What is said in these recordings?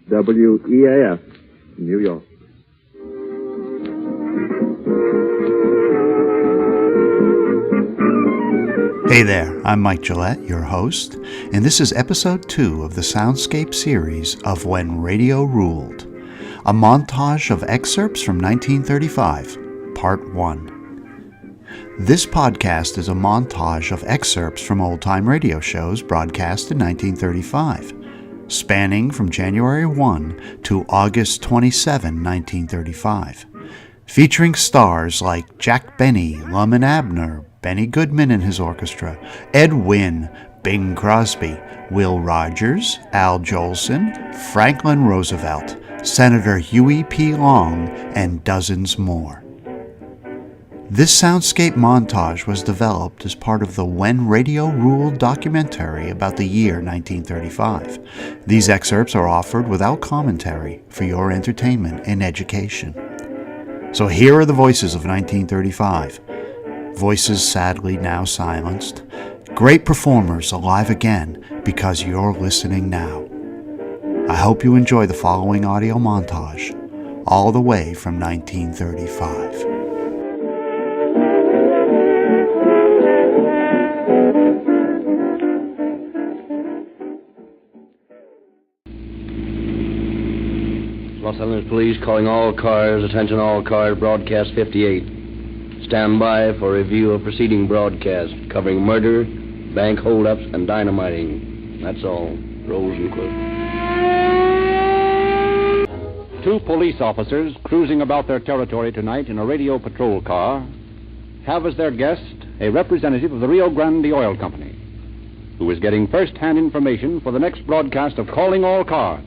WEAF, New York. Hey there, I'm Mike Gillett, your host, and this is episode 2 of the Soundscape series of When Radio Ruled, a montage of excerpts from 1935, Part 1. This podcast is a montage of excerpts from old-time radio shows broadcast in 1935, spanning from January 1 to August 27, 1935, featuring stars like Jack Benny, Lum and Abner, Benny Goodman and his orchestra, Ed Wynn, Bing Crosby, Will Rogers, Al Jolson, Franklin Roosevelt, Senator Huey P. Long, and dozens more. This soundscape montage was developed as part of the When Radio Ruled documentary about the year 1935. These excerpts are offered without commentary for your entertainment and education. So here are the voices of 1935. Voices sadly now silenced. Great performers alive again because you're listening now. I hope you enjoy the following audio montage, all the way from 1935. Los Angeles Police calling all cars, attention all cars, broadcast 58. Stand by for review of preceding broadcast covering murder, bank holdups, and dynamiting. That's all. Rosenquist. 2 police officers cruising about their territory tonight in a radio patrol car have as their guest a representative of the Rio Grande Oil Company, who is getting first-hand information for the next broadcast of Calling All Cars.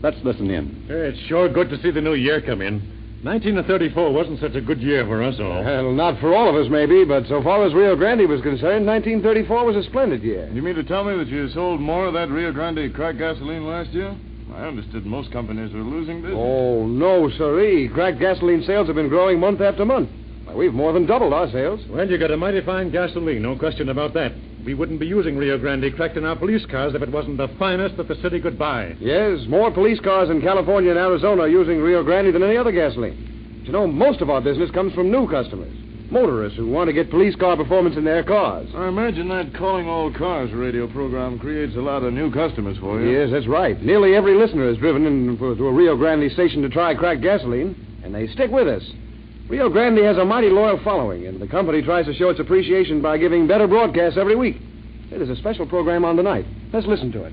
Let's listen in. It's sure good to see the new year come in. 1934 wasn't such a good year for us all. Well, not for all of us, maybe, but so far as Rio Grande was concerned, 1934 was a splendid year. You mean to tell me that you sold more of that Rio Grande cracked gasoline last year? I understood most companies were losing business. Oh, no, sirree. Cracked gasoline sales have been growing month after month. Why, we've more than doubled our sales. Well, you got a mighty fine gasoline, no question about that. We wouldn't be using Rio Grande cracked in our police cars if it wasn't the finest that the city could buy. Yes, more police cars in California and Arizona are using Rio Grande than any other gasoline. But you know, most of our business comes from new customers. Motorists who want to get police car performance in their cars. I imagine that Calling All Cars radio program creates a lot of new customers for you. Yes, that's right. Nearly every listener is driven in to a Rio Grande station to try cracked gasoline, and they stick with us. Rio Grande has a mighty loyal following, and the company tries to show its appreciation by giving better broadcasts every week. There's a special program on tonight. Let's listen to it.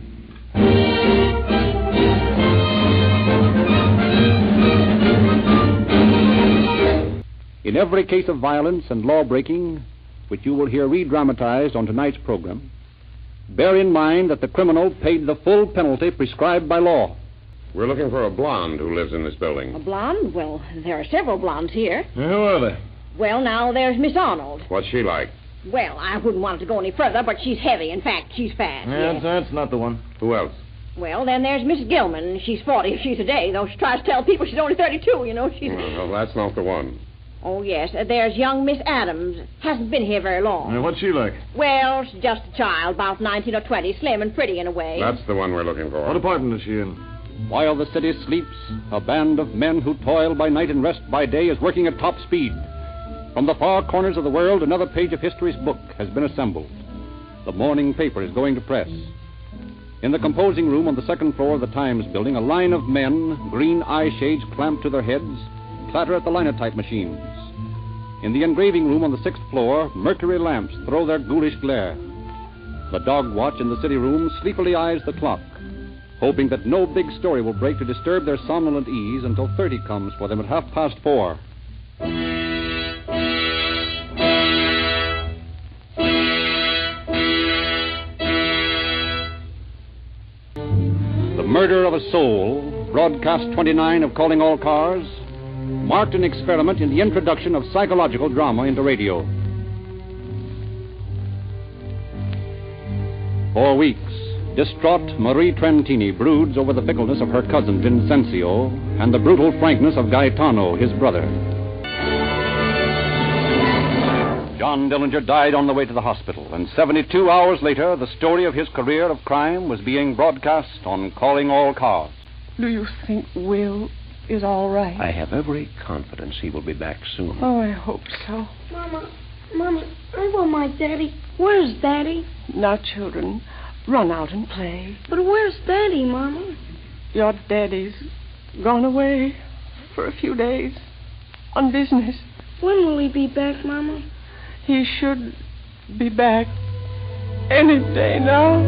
In every case of violence and law-breaking, which you will hear re-dramatized on tonight's program, bear in mind that the criminal paid the full penalty prescribed by law. We're looking for a blonde who lives in this building. A blonde? Well, there are several blondes here. Who are they? Well, now, there's Miss Arnold. What's she like? Well, I wouldn't want it to go any further, but she's heavy. In fact, she's fat. Yes. That's not the one. Who else? Well, then there's Miss Gilman. She's 40 if she's a day, though she tries to tell people she's only 32, you know. She's... Well, that's not the one. Oh, yes. There's young Miss Adams. Hasn't been here very long. What's she like? Well, she's just a child, about 19 or 20, slim and pretty in a way. That's the one we're looking for. What department is she in? While the city sleeps, a band of men who toil by night and rest by day is working at top speed. From the far corners of the world, another page of history's book has been assembled. The morning paper is going to press. In the composing room on the second floor of the Times building, a line of men, green eye shades clamped to their heads, clatter at the linotype machines. In the engraving room on the sixth floor, mercury lamps throw their ghoulish glare. The dog watch in the city room sleepily eyes the clock, hoping that no big story will break to disturb their somnolent ease until 30 comes for them at 4:30. The Murder of a Soul, broadcast 29 of Calling All Cars, marked an experiment in the introduction of psychological drama into radio. For weeks, distraught Marie Trentini broods over the fickleness of her cousin Vincencio and the brutal frankness of Gaetano, his brother. John Dillinger died on the way to the hospital, and 72 hours later, the story of his career of crime was being broadcast on Calling All Cars. Do you think Will is all right? I have every confidence he will be back soon. Oh, I hope so. Mama, I want my daddy. Where's Daddy? Now, children, run out and play. But where's Daddy, Mama? Your daddy's gone away for a few days on business. When will he be back, Mama? He should be back any day now.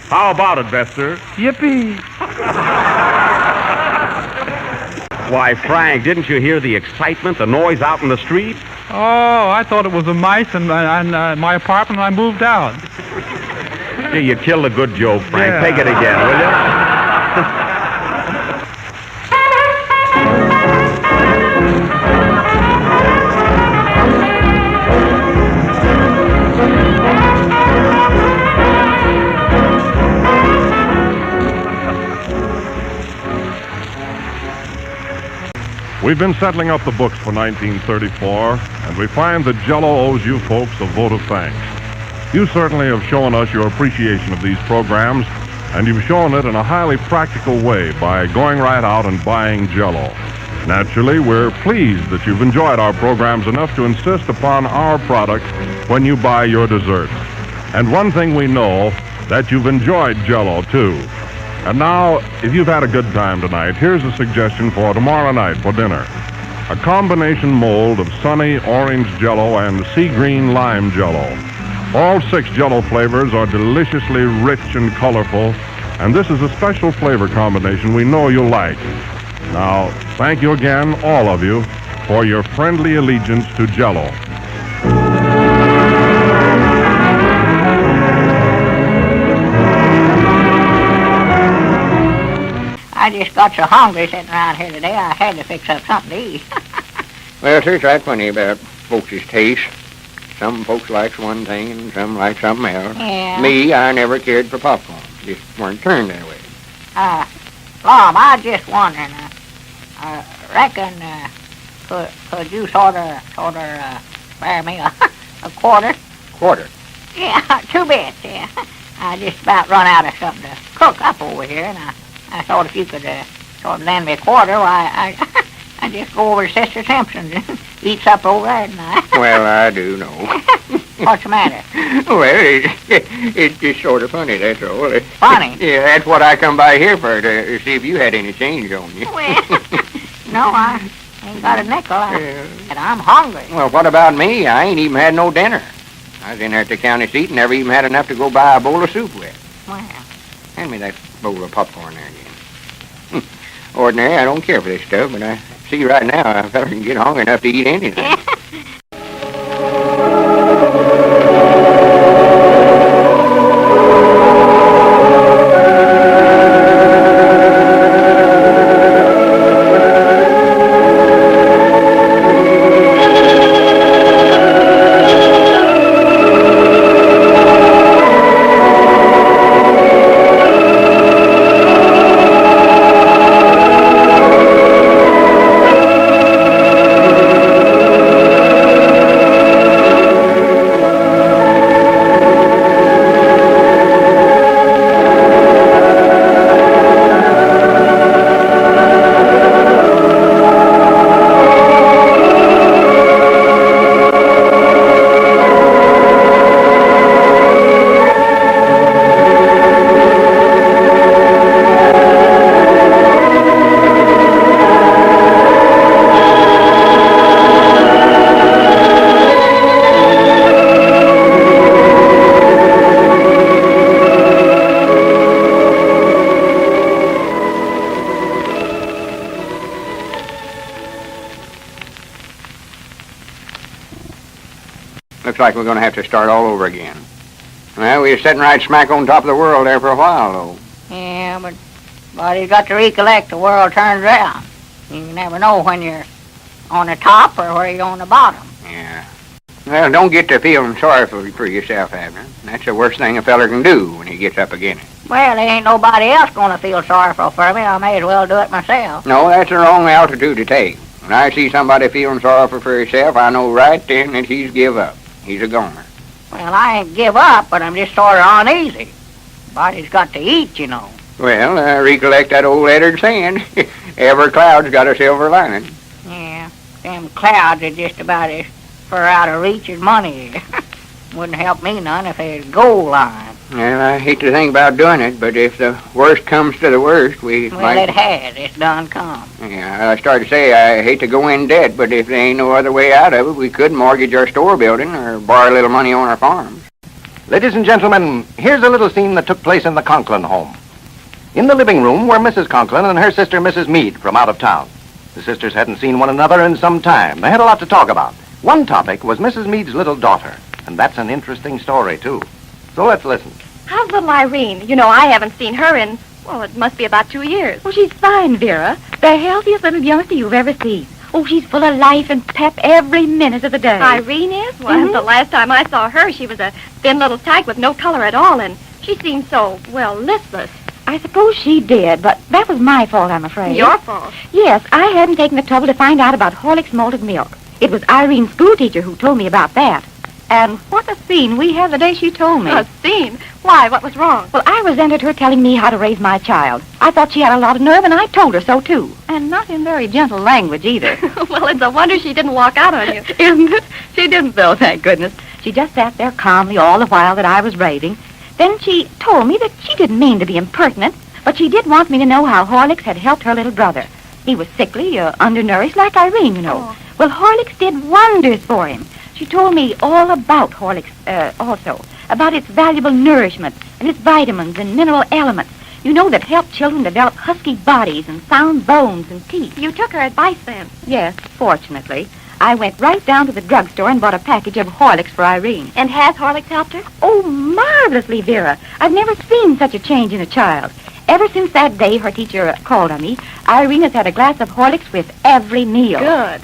How about it, Bester? Yippee! Why, Frank, didn't you hear the excitement, the noise out in the street? Oh, I thought it was the mice in my apartment, and I moved out. Gee, you killed a good joke, Frank. Yeah. Take it again, will you? We've been settling up the books for 1934, and we find that Jell-O owes you folks a vote of thanks. You certainly have shown us your appreciation of these programs, and you've shown it in a highly practical way by going right out and buying Jell-O. Naturally, we're pleased that you've enjoyed our programs enough to insist upon our product when you buy your desserts. And one thing we know, that you've enjoyed Jell-O, too. And now, if you've had a good time tonight, here's a suggestion for tomorrow night for dinner. A combination mold of sunny orange Jell-O and sea green lime Jell-O. All 6 Jell-O flavors are deliciously rich and colorful, and this is a special flavor combination we know you'll like. Now, thank you again, all of you, for your friendly allegiance to Jell-O. I just got so hungry sitting around here today, I had to fix up something to eat. Well, there's that funny about folks' taste. Some folks likes one thing and some like something else. Yeah. Me, I never cared for popcorn. Just weren't turned that way. Lom, I was just wondering, I reckon, could you sort of spare me a quarter? Quarter? Yeah, 2 bits, yeah. I just about run out of something to cook up over here, and I thought if you could sort of lend me a quarter, why, I just go over to Sister Simpson's and eat supper over there tonight. Well, I do know. What's the matter? Well, it's just sort of funny, that's all. Funny? Yeah, that's what I come by here for, to see if you had any change on you. Well, no, I ain't got a nickel, and I'm hungry. Well, what about me? I ain't even had no dinner. I was in there at the county seat and never even had enough to go buy a bowl of soup with. Well. Hand me that bowl of popcorn there again. Ordinary, I don't care for this stuff, but I see right now a fella can get hungry enough to eat anything. Looks like we're going to have to start all over again. Well, we were sitting right smack on top of the world there for a while, though. Yeah, but you got to recollect the world turns around. You never know when you're on the top or where you're on the bottom. Yeah. Well, don't get to feeling sorry for yourself, Abner. That's the worst thing a feller can do when he gets up again it. Well, there ain't nobody else going to feel sorrowful for me. I may as well do it myself. No, that's the wrong altitude to take. When I see somebody feeling sorrowful for himself, I know right then that he's give up. He's a goner. Well, I ain't give up, but I'm just sort of uneasy. Body's got to eat, you know. Well, I recollect that old lettered saying, every cloud's got a silver lining. Yeah, them clouds are just about as far out of reach as money is. Wouldn't help me none if they had a goal line. Well, I hate to think about doing it, but if the worst comes to the worst, we Well, might... it has. It's done come. Yeah, I started to say I hate to go in debt, but if there ain't no other way out of it, we could mortgage our store building or borrow a little money on our farms. Ladies and gentlemen, here's a little scene that took place in the Conklin home. In the living room were Mrs. Conklin and her sister, Mrs. Meade, from out of town. The sisters hadn't seen one another in some time. They had a lot to talk about. One topic was Mrs. Meade's little daughter, and that's an interesting story, too. So let's listen. How's little Irene? You know, I haven't seen her in, well, it must be about 2 years. Oh, she's fine, Vera. The healthiest little youngster you've ever seen. Oh, she's full of life and pep every minute of the day. Irene is? Well, the last time I saw her, she was a thin little tyke with no color at all, and she seemed so, well, listless. I suppose she did, but that was my fault, I'm afraid. Your fault? Yes, I hadn't taken the trouble to find out about Horlick's malted milk. It was Irene's schoolteacher who told me about that. And what a scene we had the day she told me. A scene? Why, what was wrong? Well, I resented her telling me how to raise my child. I thought she had a lot of nerve, and I told her so, too. And not in very gentle language, either. Well, it's a wonder she didn't walk out on you. Isn't it? She didn't, though, thank goodness. She just sat there calmly all the while that I was raving. Then she told me that she didn't mean to be impertinent, but she did want me to know how Horlicks had helped her little brother. He was sickly, undernourished, like Irene, you know. Oh. Well, Horlicks did wonders for him. She told me all about Horlicks, also, about its valuable nourishment and its vitamins and mineral elements, you know, that help children develop husky bodies and sound bones and teeth. You took her advice, then? Yes, fortunately. I went right down to the drugstore and bought a package of Horlicks for Irene. And has Horlicks helped her? Oh, marvelously, Vera. I've never seen such a change in a child. Ever since that day her teacher called on me, Irene has had a glass of Horlicks with every meal. Good.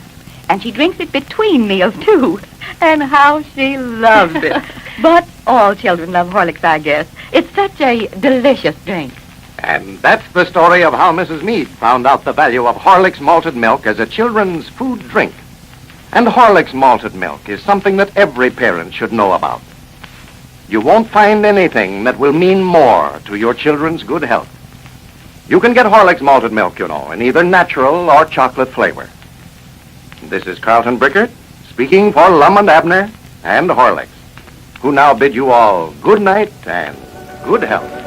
And she drinks it between meals, too. And how she loves it. But all children love Horlicks, I guess. It's such a delicious drink. And that's the story of how Mrs. Meade found out the value of Horlicks malted milk as a children's food drink. And Horlicks malted milk is something that every parent should know about. You won't find anything that will mean more to your children's good health. You can get Horlicks malted milk, you know, in either natural or chocolate flavor. This is Carlton Brickert, speaking for Lum and Abner and Horlicks, who now bid you all good night and good health.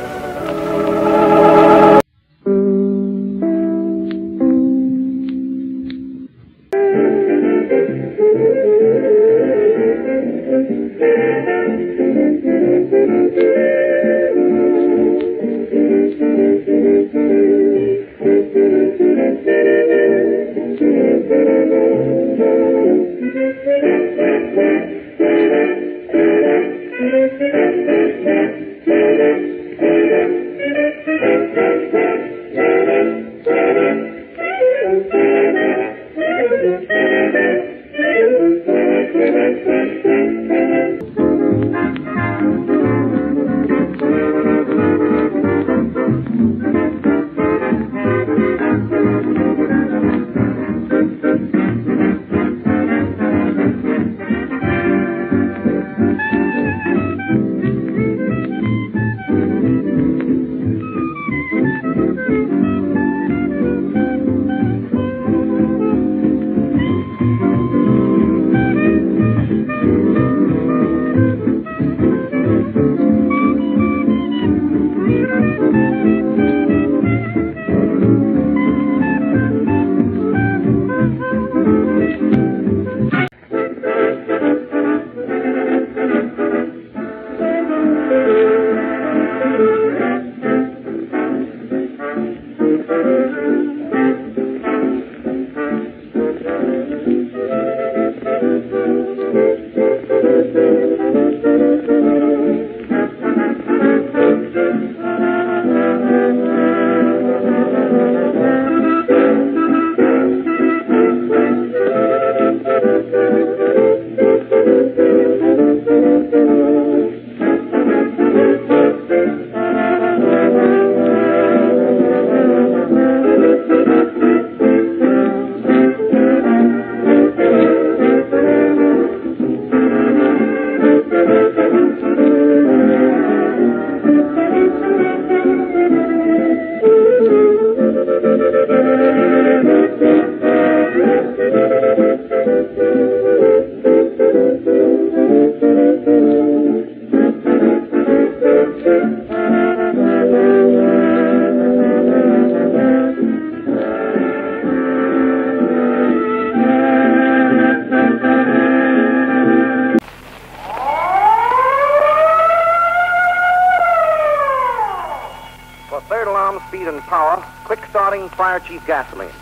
running Fire Chief gasoline.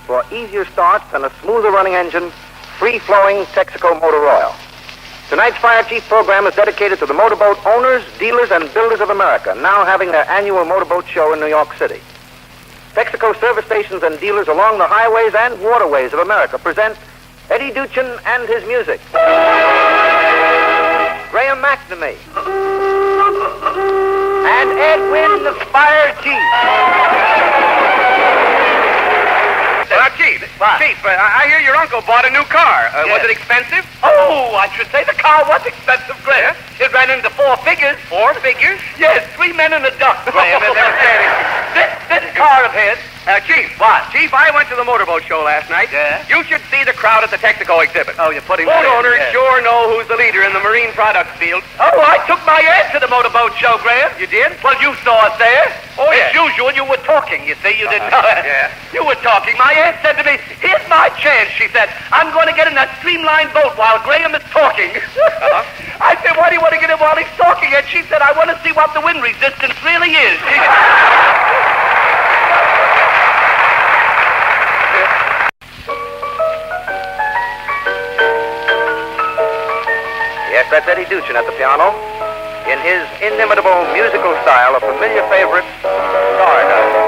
For easier starts and a smoother running engine, free-flowing Texaco Motor Oil. Tonight's Fire Chief program is dedicated to the motorboat owners, dealers, and builders of America, now having their annual motorboat show in New York City. Texaco service stations and dealers along the highways and waterways of America present Eddie Duchin and his music. Graham McNamee. And Edwin the Fire Chief. Chief, I hear your uncle bought a new car. Was it expensive? Oh, I should say the car was expensive, Graham. It ran into 4 figures. 4 figures? Yes, 3 men and a duck, Graham. This car of his. Chief. What? Chief, I went to the motorboat show last night. Yeah? You should see the crowd at the Texaco exhibit. Oh, you're putting Boat that in, owners yeah. sure know who's the leader in the marine products field. Oh, I took my aunt to the motorboat show, Graham. You did? Well, you saw us there. Oh, yeah. As usual, you were talking, you see. You didn't Yeah. You were talking. My aunt said to me, here's my chance, she said. I'm going to get in that streamlined boat while Graham is talking. I said, why do you want to get in while he's talking? And she said, I want to see what the wind resistance really is. Yes, that's Eddie Duchin at the piano. In his inimitable musical style, a familiar favorite, Stardust.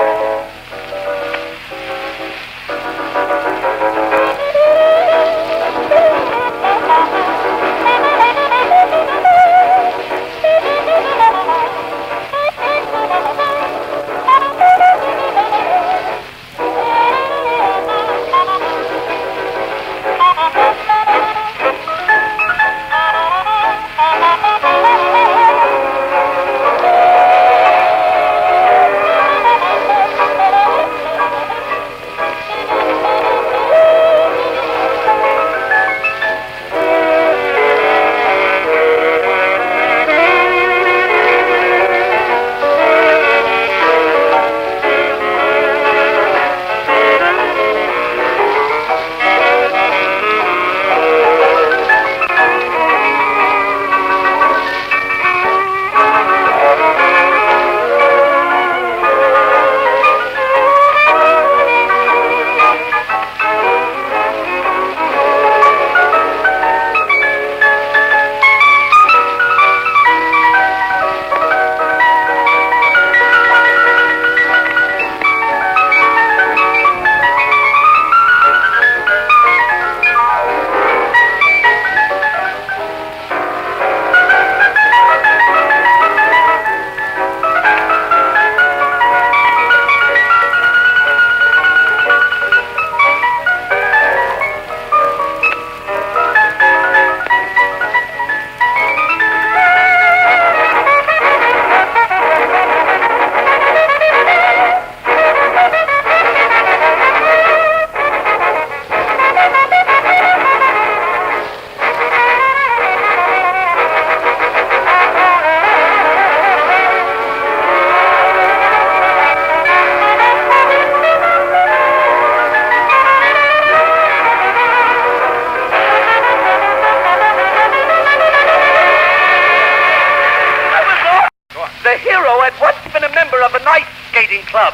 Club.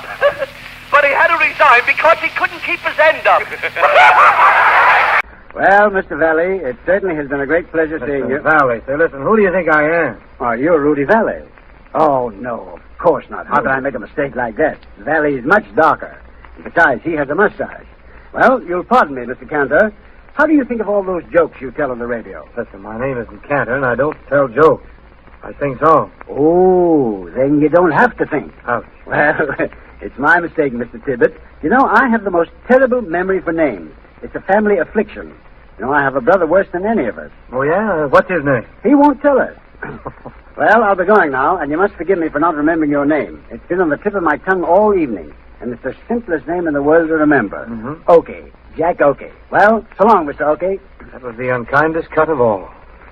But he had to resign because he couldn't keep his end up. Well, Mr. Valley, it certainly has been a great pleasure seeing you. Valley, say, listen, who do you think I am? Oh, you're Rudy Valley. Oh, no, of course not. How could I make a mistake like that? Valley is much darker. Besides, he has a mustache. Well, you'll pardon me, Mr. Cantor. How do you think of all those jokes you tell on the radio? Listen, my name isn't Cantor, and I don't tell jokes. I sing songs. Oh, then you don't have to think. Ouch. Well, it's my mistake, Mr. Tibbet. You know, I have the most terrible memory for names. It's a family affliction. You know, I have a brother worse than any of us. Oh, yeah? What's his name? He won't tell us. Well, I'll be going now, and you must forgive me for not remembering your name. It's been on the tip of my tongue all evening, and it's the simplest name in the world to remember. Mm-hmm. Oakey. Jack Oakey. Well, so long, Mr. Oakey. That was the unkindest cut of all.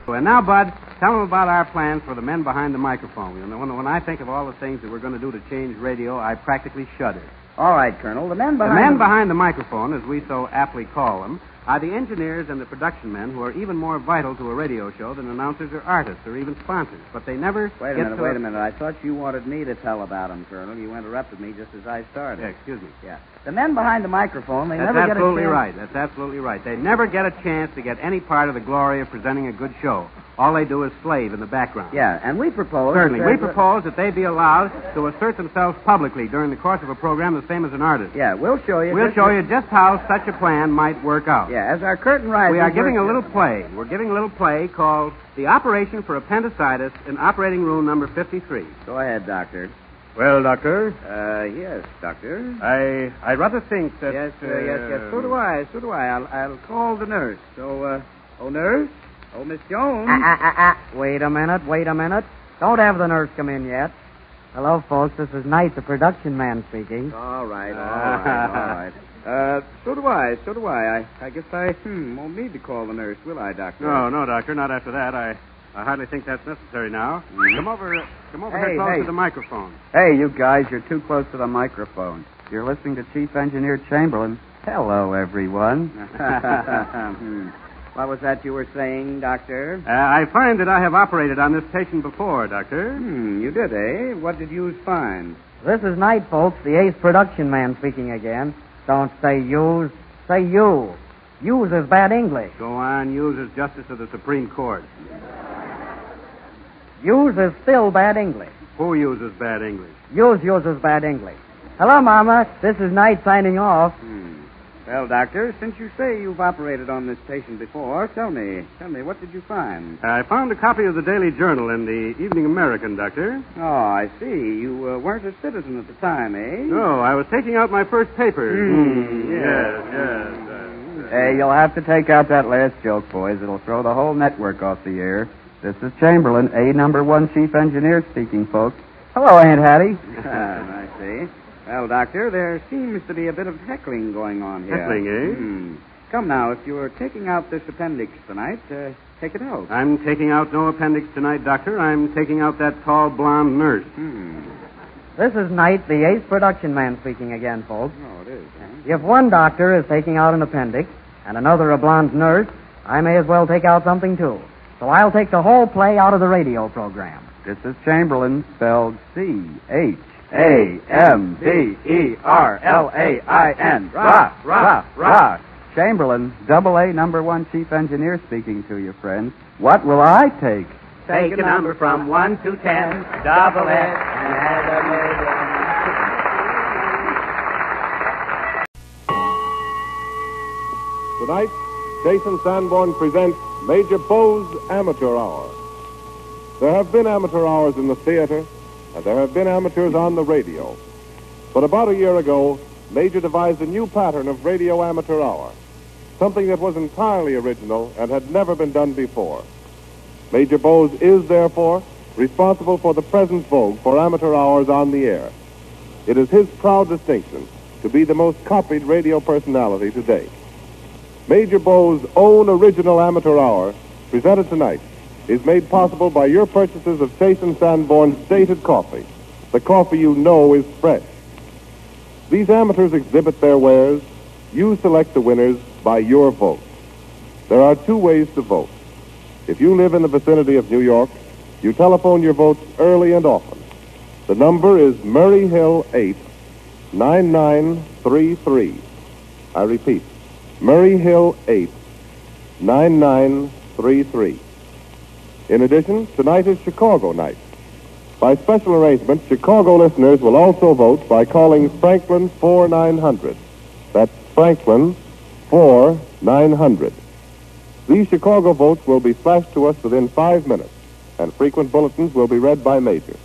And now, Bud, tell them about our plans for the men behind the microphone. You know, when I think of all the things that we're going to do to change radio, I practically shudder. All right, Colonel. The men behind behind the microphone, as we so aptly call them, are the engineers and the production men who are even more vital to a radio show than announcers or artists or even sponsors. But they never Wait a get minute, to wait a minute. I thought you wanted me to tell about them, Colonel. You interrupted me just as I started. Yeah, excuse me. Yeah. The men behind the microphone, they That's never get a absolutely chance... right. That's absolutely right. They never get a chance to get any part of the glory of presenting a good show. All they do is slave in the background. Yeah, and we propose... Certainly. We propose that they be allowed to assert themselves publicly during the course of a program the same as an artist. Yeah, we'll show you... We'll show you just how such a plan might work out. Yeah, as our curtain rises... We are giving a little play. We're giving a little play called The Operation for Appendicitis in Operating Room Number 53. Go ahead, Doctor. Well, Doctor? Yes, Doctor. I rather think that... Yes. So do I. I'll call the nurse. So, nurse? Oh, Miss Jones. Wait a minute. Don't have the nurse come in yet. Hello, folks. This is Knight, the production man speaking. All right. So do I. I guess I won't need to call the nurse, will I, Doctor? No, Doctor, not after that. I hardly think that's necessary now. Come over here close to the microphone. Hey, you guys, you're too close to the microphone. You're listening to Chief Engineer Chamberlain. Hello, everyone. What was that you were saying, Doctor? I find that I have operated on this patient before, Doctor. You did, eh? What did you find? This is Knight, folks, the ace production man speaking again. Don't say use. Say you. Use is bad English. Go on. Use is Justice of the Supreme Court. Use is still bad English. Who uses bad English? Use uses bad English. Hello, Mama. This is Knight signing off. Well, Doctor, since you say you've operated on this patient before, tell me, what did you find? I found a copy of the Daily Journal in the Evening American, Doctor. Oh, I see. You weren't a citizen at the time, eh? No, I was taking out my first paper. Yes. Hey, you'll have to take out that last joke, boys. It'll throw the whole network off the air. This is Chamberlain, #1 Chief Engineer speaking, folks. Hello, Aunt Hattie. I see. Well, Doctor, there seems to be a bit of heckling going on here. Heckling, eh? Come now, if you're taking out this appendix tonight, take it out. I'm taking out no appendix tonight, Doctor. I'm taking out that tall, blonde nurse. This is Knight, the ace production man speaking again, folks. Oh, it is, huh? If one doctor is taking out an appendix and another a blonde nurse, I may as well take out something, too. So I'll take the whole play out of the radio program. This is Chamberlain, spelled C-H. A-M-B-E-R-L-A-I-N. Rah. Chamberlain, #1 Chief Engineer speaking to you, friends. What will I take? Take a number from 1 to 10, double it, and add a million. Tonight, Jason Sanborn presents Major Bo's Amateur Hour. There have been amateur hours in the theater, and there have been amateurs on the radio. But about a year ago, Major devised a new pattern of radio amateur hour, something that was entirely original and had never been done before. Major Bose is, therefore, responsible for the present vogue for amateur hours on the air. It is his proud distinction to be the most copied radio personality to date. Major Bo's own original amateur hour, presented tonight, is made possible by your purchases of Jason Sanborn's Dated Coffee, the coffee you know is fresh. These amateurs exhibit their wares. You select the winners by your vote. There are two ways to vote. If you live in the vicinity of New York, you telephone your votes early and often. The number is Murray Hill 8, 9933. I repeat, Murray Hill 8, 9933. In addition, tonight is Chicago night. By special arrangement, Chicago listeners will also vote by calling Franklin 4900. That's Franklin 4900. These Chicago votes will be flashed to us within 5 minutes, and frequent bulletins will be read by Major.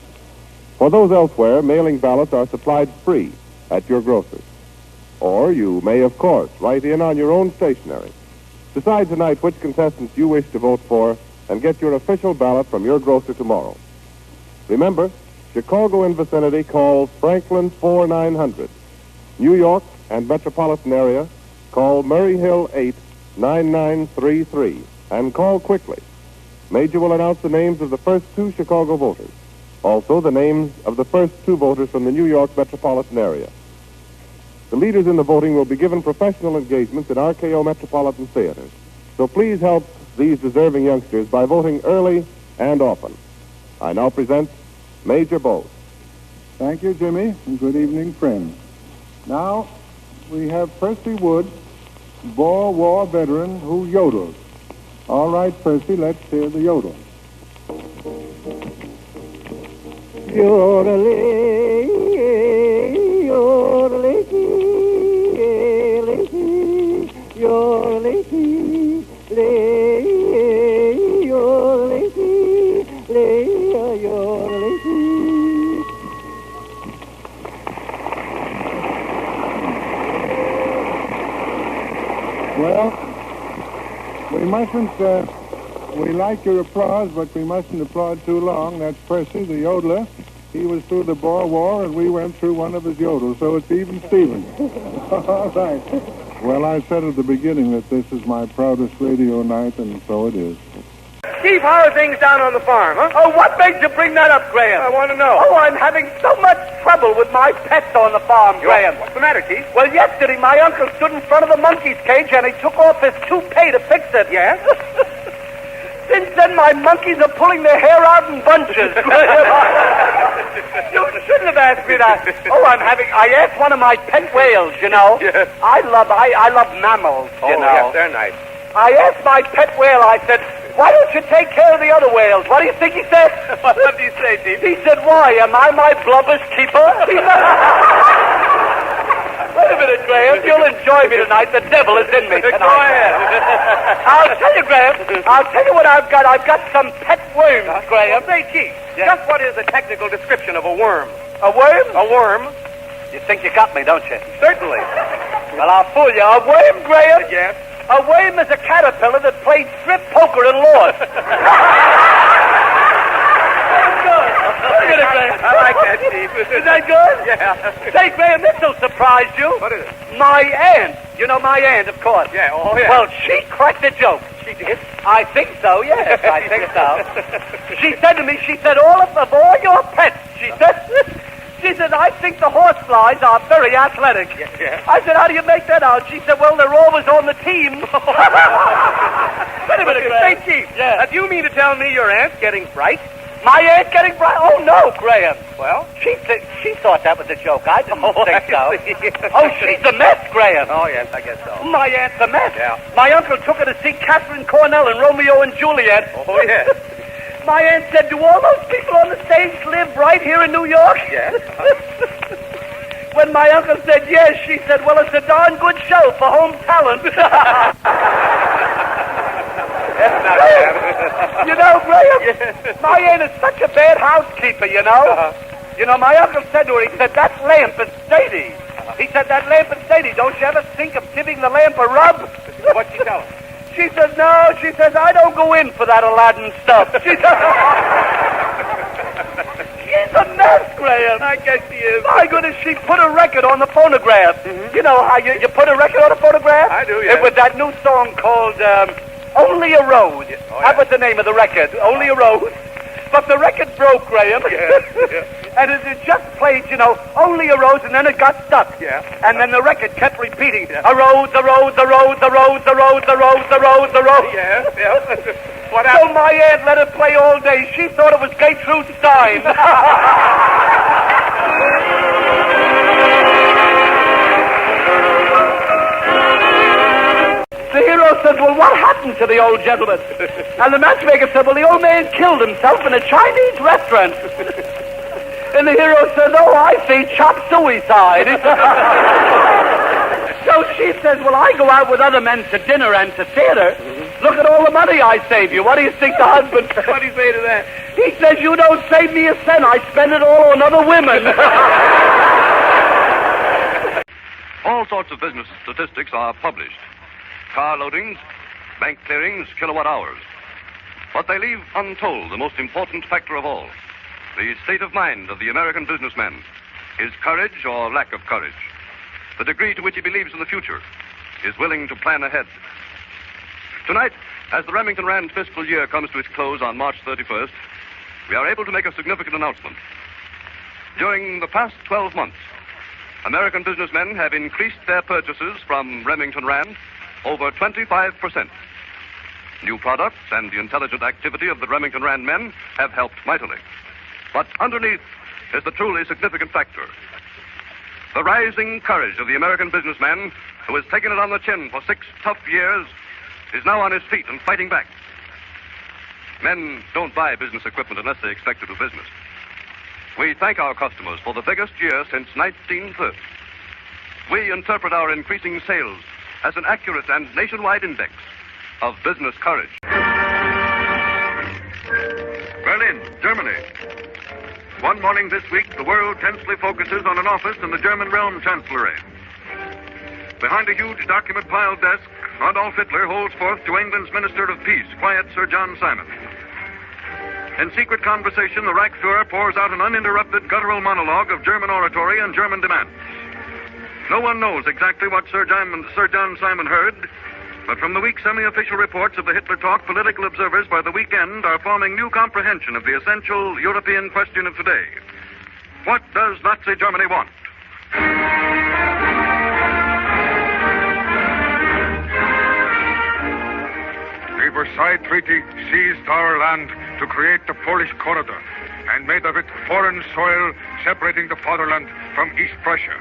For those elsewhere, mailing ballots are supplied free at your grocer's. Or you may, of course, write in on your own stationery. Decide tonight which contestants you wish to vote for and get your official ballot from your grocer tomorrow. Remember, Chicago and vicinity, call Franklin 4900. New York and metropolitan area, call Murray Hill 8, 9933. And call quickly. Major will announce the names of the first 2 Chicago voters. Also, the names of the first 2 voters from the New York metropolitan area. the leaders in the voting will be given professional engagements at RKO Metropolitan Theater. So please help these deserving youngsters by voting early and often. I now present Major Bowes. Thank you, Jimmy, and good evening, friends. Now, we have Percy Wood, Boer War veteran who yodels. All right, Percy, let's hear the yodel. Yodeling, yodeling, yodeling, Well, we mustn't, we like your applause, but we mustn't applaud too long. That's Percy, the yodeler. He was through the Boer War, and we went through one of his yodels, so it's even Steven. All right. Well, I said at the beginning that this is my proudest radio night, and so it is. Chief, how are things down on the farm, huh? Oh, what made you bring that up, Graham? I want to know. Oh, I'm having so much trouble with my pets on the farm, Graham. What's the matter, Chief? Well, yesterday my uncle stood in front of the monkey's cage and he took off his toupee to fix it. Yeah? Since then, my monkeys are pulling their hair out in bunches. You shouldn't have asked me that. Oh, I asked one of my pet whales, you know. Yes. I love mammals, you know. Oh, yes, they're nice. I asked my pet whale, I said, why don't you take care of the other whales? What do you think he said? What did he say, Chief? He said, why? Am I my blubber's keeper? Wait a minute, Graham. You'll enjoy me tonight. The devil is in me tonight. Go ahead. I'll tell you, Graham. I'll tell you what I've got. I've got some pet worms, Graham. Say, Chief, just what is the technical description of a worm? A worm? A worm. You think you got me, don't you? Certainly. Well, I'll fool you. A worm, Graham? Yes. A worm is a caterpillar that played strip poker and lost. Look at it, Graham. I like that, Steve. Is that good? Yeah. Say, Graham, this will surprise you. What is it? My aunt. You know my aunt, of course. Yeah, oh, yeah. Well, she cracked a joke. She did? I think so, yes. I think so. She said to me, all of your pets, she said, I think the horseflies are very athletic. Yeah. I said, how do you make that out? She said, well, they're always on the team. Wait a minute, Graham. Say, Chief, do you mean to tell me your aunt's getting bright? My aunt getting bright? Oh, no, Graham. Well? She thought that was a joke. I didn't think so. Oh, she's a mess, Graham. Oh, yes, I guess so. My aunt's a mess. Yeah. My uncle took her to see Catherine Cornell in Romeo and Juliet. Oh, yes. My aunt said, do all those people on the stage live right here in New York? Yes. When my uncle said yes, she said, well, it's a darn good show for home talent. That's not bad. You know, Graham, my aunt is such a bad housekeeper, you know. You know, my uncle said to her, he said, that lamp is steady. He said, that lamp is steady. Don't you ever think of giving the lamp a rub? What'd she tell him? She says, no. She says, I don't go in for that Aladdin stuff. She's a mess, Graham. I guess she is. My goodness, she put a record on the phonograph. Mm-hmm. You know how you put a record on a phonograph? I do, yes. It was that new song called Only a Rose. Oh, yeah. That was the name of the record, Only a Rose. But the record broke, Graham. Yeah. And it just played, you know, Only a Rose, and then it got stuck. Yeah. And then the record kept repeating, a rose, a rose, a rose, a rose, a rose, a rose, a rose, a rose. Yeah, yeah. What happened? So my aunt let it play all day. She thought it was Gertrude Stein. The hero says, well, what happened to the old gentleman? And the matchmaker said, well, the old man killed himself in a Chinese restaurant. And the hero says, oh, I see, chop suicide. So she says, well, I go out with other men to dinner and to theater. Look at all the money I save you. What do you think the husband said? What do you say to that? He says, you don't save me a cent. I spend it all on other women. All sorts of business statistics are published. Car loadings, bank clearings, kilowatt hours. But they leave untold the most important factor of all, the state of mind of the American businessman, his courage or lack of courage, the degree to which he believes in the future, is willing to plan ahead. Tonight, as the Remington Rand fiscal year comes to its close on March 31st, we are able to make a significant announcement. During the past 12 months, American businessmen have increased their purchases from Remington Rand over 25%. New products and the intelligent activity of the Remington Rand men have helped mightily. But underneath is the truly significant factor. The rising courage of the American businessman who has taken it on the chin for 6 tough years is now on his feet and fighting back. Men don't buy business equipment unless they expect to do business. We thank our customers for the biggest year since 1930. We interpret our increasing sales as an accurate and nationwide index of business courage. Berlin, Germany. One morning this week, the world tensely focuses on an office in the German realm chancellery. Behind a huge document-piled desk, Adolf Hitler holds forth to England's Minister of Peace, quiet Sir John Simon. In secret conversation, the Reichsfuhrer pours out an uninterrupted guttural monologue of German oratory and German demands. No one knows exactly what Sir John Simon heard, but from the weak semi-official reports of the Hitler talk, political observers by the weekend are forming new comprehension of the essential European question of today. What does Nazi Germany want? The Versailles Treaty seized our land to create the Polish corridor and made of it foreign soil separating the fatherland from East Prussia.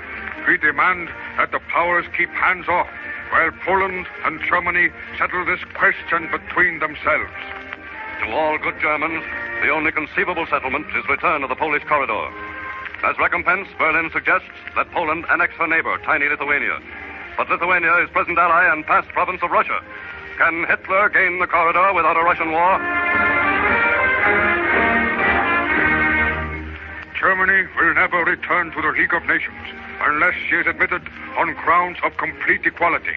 We demand that the powers keep hands off while Poland and Germany settle this question between themselves. To all good Germans, the only conceivable settlement is return of the Polish corridor. As recompense, Berlin suggests that Poland annex her neighbor, tiny Lithuania. But Lithuania is present ally and past province of Russia. Can Hitler gain the corridor without a Russian war? Germany will never return to the League of Nations unless she is admitted on grounds of complete equality.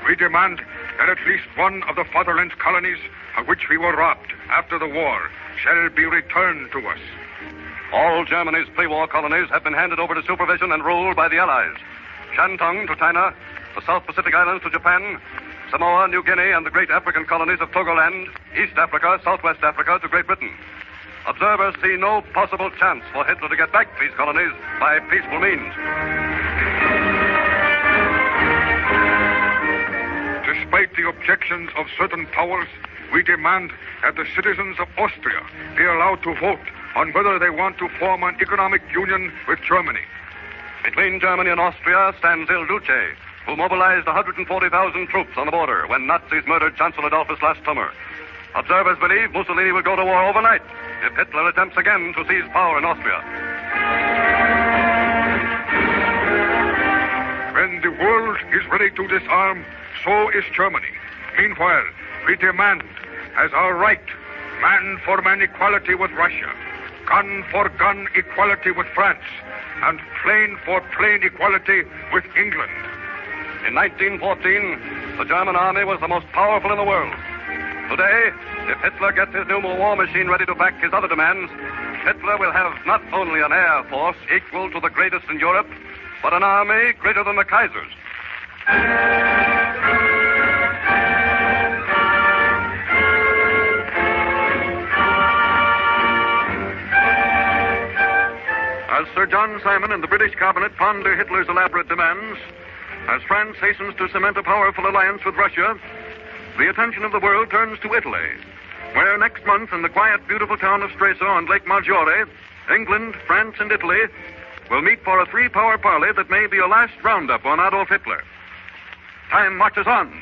We demand that at least one of the fatherland's colonies of which we were robbed after the war shall be returned to us. All Germany's pre-war colonies have been handed over to supervision and ruled by the Allies. Shantung to China, the South Pacific Islands to Japan, Samoa, New Guinea, and the great African colonies of Togoland, East Africa, Southwest Africa to Great Britain. Observers see no possible chance for Hitler to get back these colonies by peaceful means. Despite the objections of certain powers, we demand that the citizens of Austria be allowed to vote on whether they want to form an economic union with Germany. Between Germany and Austria stands Il Duce, who mobilized 140,000 troops on the border when Nazis murdered Chancellor Adolphus last summer. Observers believe Mussolini will go to war overnight if Hitler attempts again to seize power in Austria. When the world is ready to disarm, so is Germany. Meanwhile, we demand, as our right, man-for-man equality with Russia, gun-for-gun equality with France, and plane-for-plane equality with England. In 1914, the German army was the most powerful in the world. Today, if Hitler gets his new war machine ready to back his other demands, Hitler will have not only an air force equal to the greatest in Europe, but an army greater than the Kaiser's. As Sir John Simon and the British cabinet ponder Hitler's elaborate demands, as France hastens to cement a powerful alliance with Russia, the attention of the world turns to Italy, where next month in the quiet, beautiful town of Streso on Lake Maggiore, England, France, and Italy will meet for a three-power parley that may be a last roundup on Adolf Hitler. Time marches on.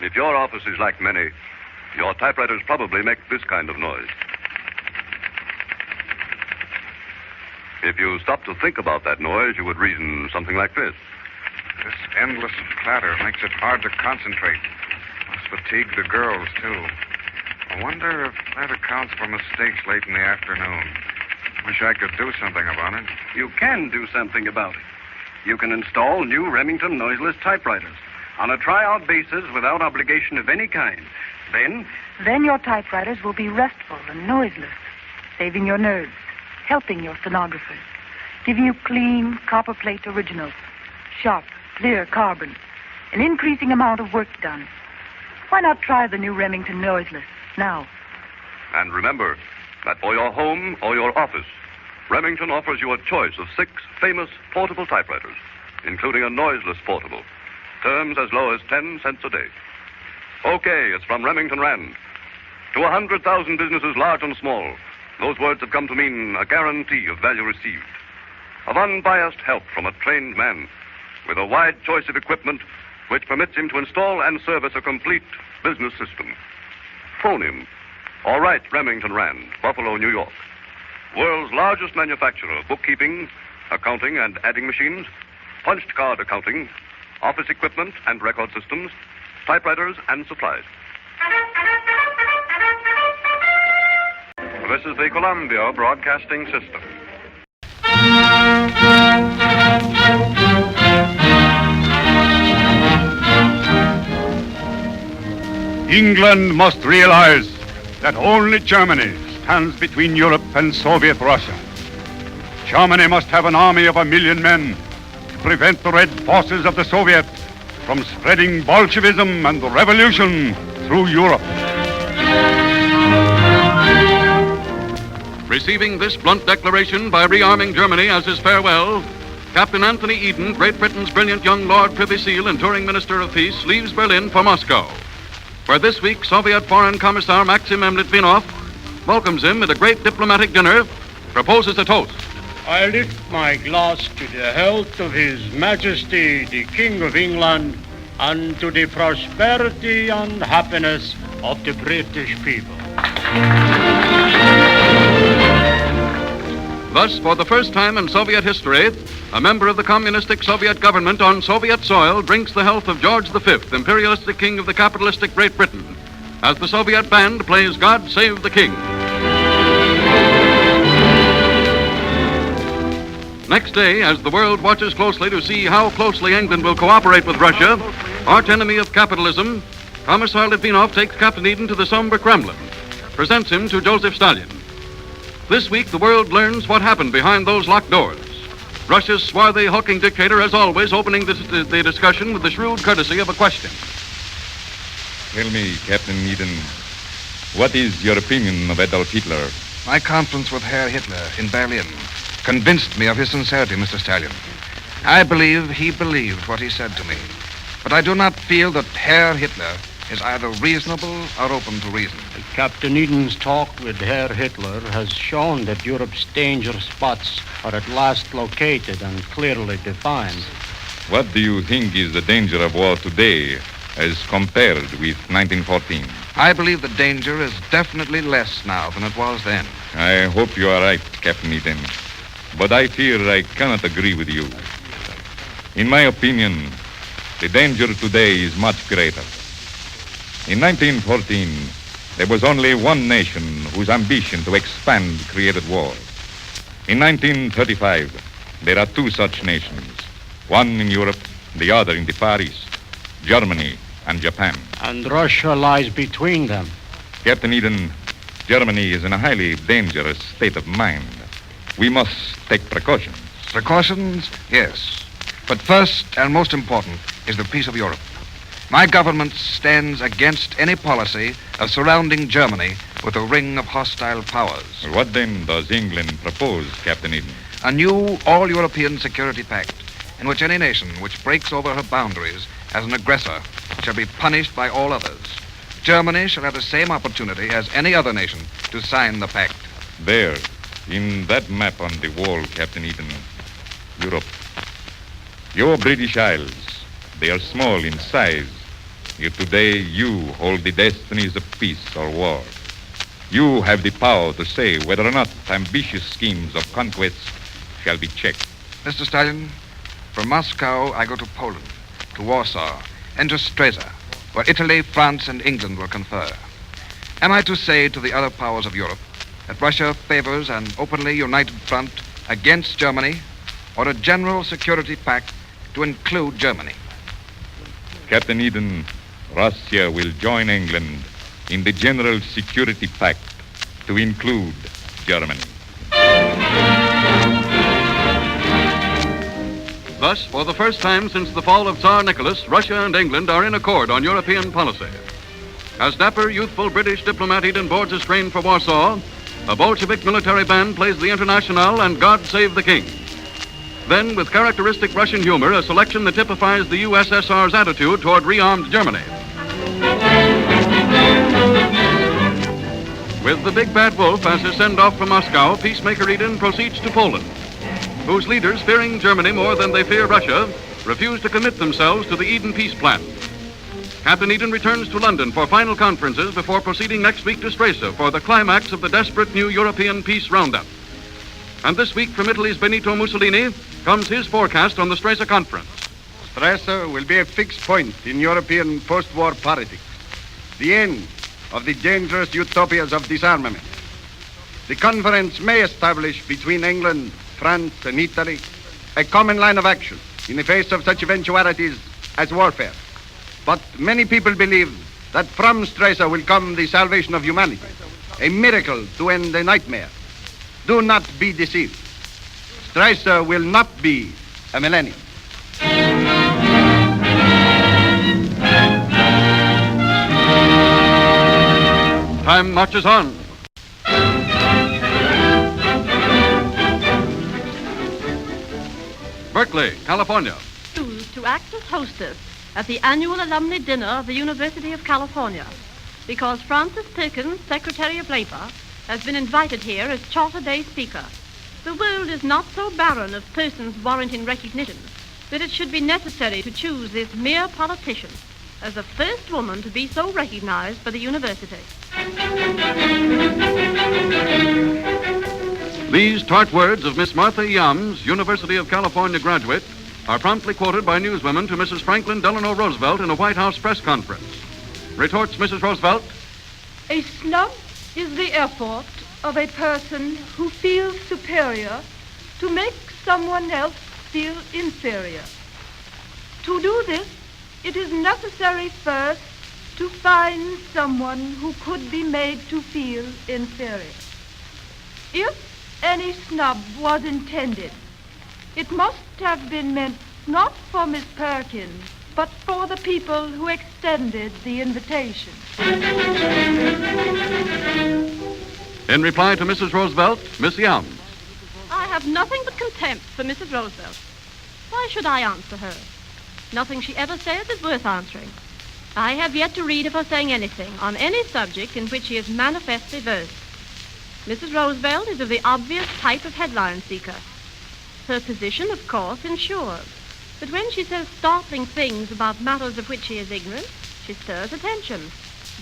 If your office is like many, your typewriters probably make this kind of noise. If you stop to think about that noise, you would reason something like this. This endless clatter makes it hard to concentrate. Must fatigue the girls, too. I wonder if that accounts for mistakes late in the afternoon. Wish I could do something about it. You can do something about it. You can install new Remington noiseless typewriters on a tryout basis without obligation of any kind. Then your typewriters will be restful and noiseless, saving your nerves, helping your stenographers, giving you clean copperplate originals, sharp, clear carbon, an increasing amount of work done. Why not try the new Remington Noiseless now? And remember that for your home or your office, Remington offers you a choice of 6 famous portable typewriters, including a noiseless portable. Terms as low as 10 cents a day. Okay, it's from Remington Rand. To 100,000 businesses, large and small, those words have come to mean a guarantee of value received, of unbiased help from a trained man with a wide choice of equipment which permits him to install and service a complete business system. Phone him or write Remington Rand, Buffalo, New York. World's largest manufacturer of bookkeeping, accounting, and adding machines, punched card accounting, office equipment and record systems, typewriters, and supplies. This is the Columbia Broadcasting System. England must realize that only Germany stands between Europe and Soviet Russia. Germany must have an army of 1 million men to prevent the red forces of the Soviets from spreading Bolshevism and the revolution through Europe. Receiving this blunt declaration by rearming Germany as his farewell, Captain Anthony Eden, Great Britain's brilliant young Lord Privy Seal and touring Minister of Peace, leaves Berlin for Moscow, where this week Soviet Foreign Commissar Maxim Litvinov welcomes him at a great diplomatic dinner, proposes a toast. I lift my glass to the health of His Majesty, the King of England, and to the prosperity and happiness of the British people. Thus, for the first time in Soviet history, a member of the communistic Soviet government on Soviet soil drinks the health of George V, imperialistic king of the capitalistic Great Britain, as the Soviet band plays God Save the King. Next day, as the world watches closely to see how closely England will cooperate with Russia, arch enemy of capitalism, Commissar Litvinov takes Captain Eden to the somber Kremlin, presents him to Joseph Stalin. This week, the world learns what happened behind those locked doors. Russia's swarthy, hulking dictator, as always, opening the discussion with the shrewd courtesy of a question. Tell me, Captain Eden, what is your opinion of Adolf Hitler? My conference with Herr Hitler in Berlin convinced me of his sincerity, Mr. Stallion. I believe he believed what he said to me. But I do not feel that Herr Hitler is either reasonable or open to reason. Captain Eden's talk with Herr Hitler has shown that Europe's danger spots are at last located and clearly defined. What do you think is the danger of war today as compared with 1914? I believe the danger is definitely less now than it was then. I hope you are right, Captain Eden. But I fear I cannot agree with you. In my opinion, the danger today is much greater. In 1914, there was only one nation whose ambition to expand created war. In 1935, there are 2 such nations, one in Europe, the other in the Far East, Germany and Japan. And Russia lies between them. Captain Eden, Germany is in a highly dangerous state of mind. We must take precautions. Precautions? Yes. But first and most important is the peace of Europe. My government stands against any policy of surrounding Germany with a ring of hostile powers. What then does England propose, Captain Eden? A new all-European security pact in which any nation which breaks over her boundaries as an aggressor shall be punished by all others. Germany shall have the same opportunity as any other nation to sign the pact. There, in that map on the wall, Captain Eden, Europe. Your British Isles, they are small in size, yet today you hold the destinies of peace or war. You have the power to say whether or not ambitious schemes of conquest shall be checked. Mr. Stalin, from Moscow I go to Poland, to Warsaw, and to Streza, where Italy, France, and England will confer. Am I to say to the other powers of Europe that Russia favors an openly united front against Germany, or a general security pact to include Germany? Captain Eden, Russia will join England in the General Security Pact to include Germany. Thus, for the first time since the fall of Tsar Nicholas, Russia and England are in accord on European policy. As dapper, youthful British diplomat Eden boards his train for Warsaw, a Bolshevik military band plays the Internationale and God Save the King. Then, with characteristic Russian humor, a selection that typifies the USSR's attitude toward rearmed Germany. With the Big Bad Wolf as his send-off from Moscow, Peacemaker Eden proceeds to Poland, whose leaders, fearing Germany more than they fear Russia, refuse to commit themselves to the Eden peace plan. Captain Eden returns to London for final conferences before proceeding next week to Stresa for the climax of the desperate new European peace roundup. And this week from Italy's Benito Mussolini comes his forecast on the Stresa conference. Stresa will be a fixed point in European post-war politics. The end of the dangerous utopias of disarmament. The conference may establish between England, France, and Italy a common line of action in the face of such eventualities as warfare. But many people believe that from Stresa will come the salvation of humanity, a miracle to end a nightmare. Do not be deceived. Stresa will not be a millennium. Time marches on. Berkeley, California. To act as hostess at the annual alumni dinner of the University of California, because Francis Perkins, Secretary of Labor, has been invited here as Charter Day speaker. The world is not so barren of persons warranting recognition that it should be necessary to choose this mere politician as the first woman to be so recognized by the university. These tart words of Miss Martha Yams, University of California graduate, are promptly quoted by newswomen to Mrs. Franklin Delano Roosevelt in a White House press conference. Retorts Mrs. Roosevelt, "A snub is the effort of a person who feels superior to make someone else feel inferior. To do this, it is necessary first to find someone who could be made to feel inferior. If any snub was intended, it must have been meant not for Miss Perkins, but for the people who extended the invitation." In reply to Mrs. Roosevelt, Miss Yams. I have nothing but contempt for Mrs. Roosevelt. Why should I answer her? Nothing she ever says is worth answering. I have yet to read of her saying anything on any subject in which she is manifestly versed. Mrs. Roosevelt is of the obvious type of headline seeker. Her position, of course, ensures that when she says startling things about matters of which she is ignorant, she stirs attention.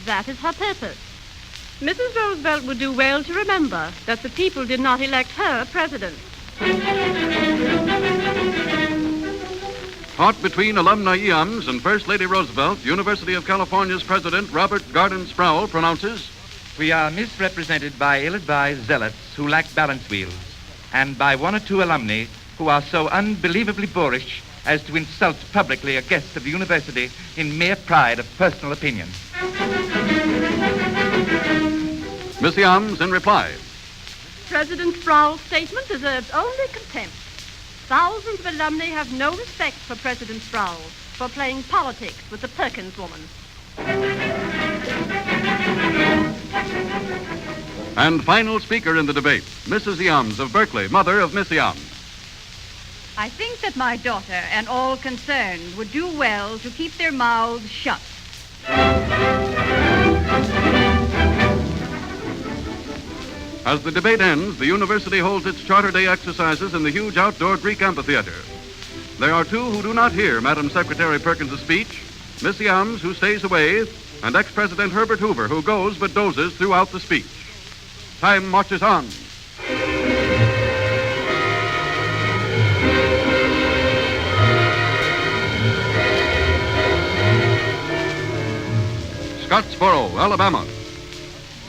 That is her purpose. Mrs. Roosevelt would do well to remember that the people did not elect her president. Caught between alumni Yams and First Lady Roosevelt, University of California's President Robert Garden Sproul pronounces, "We are misrepresented by ill-advised zealots who lack balance wheels, and by one or two alumni who are so unbelievably boorish as to insult publicly a guest of the university in mere pride of personal opinion." Miss Yams in reply. President Sproul's statement deserves only contempt. Thousands of alumni have no respect for President Sproul for playing politics with the Perkins woman. And final speaker in the debate, Mrs. Yams of Berkeley, mother of Miss Yams. I think that my daughter and all concerned would do well to keep their mouths shut. As the debate ends, the university holds its Charter Day exercises in the huge outdoor Greek amphitheater. There are two who do not hear Madam Secretary Perkins' speech, Miss Yams, who stays away, and ex-President Herbert Hoover, who goes but dozes throughout the speech. Time marches on. Scottsboro, Alabama.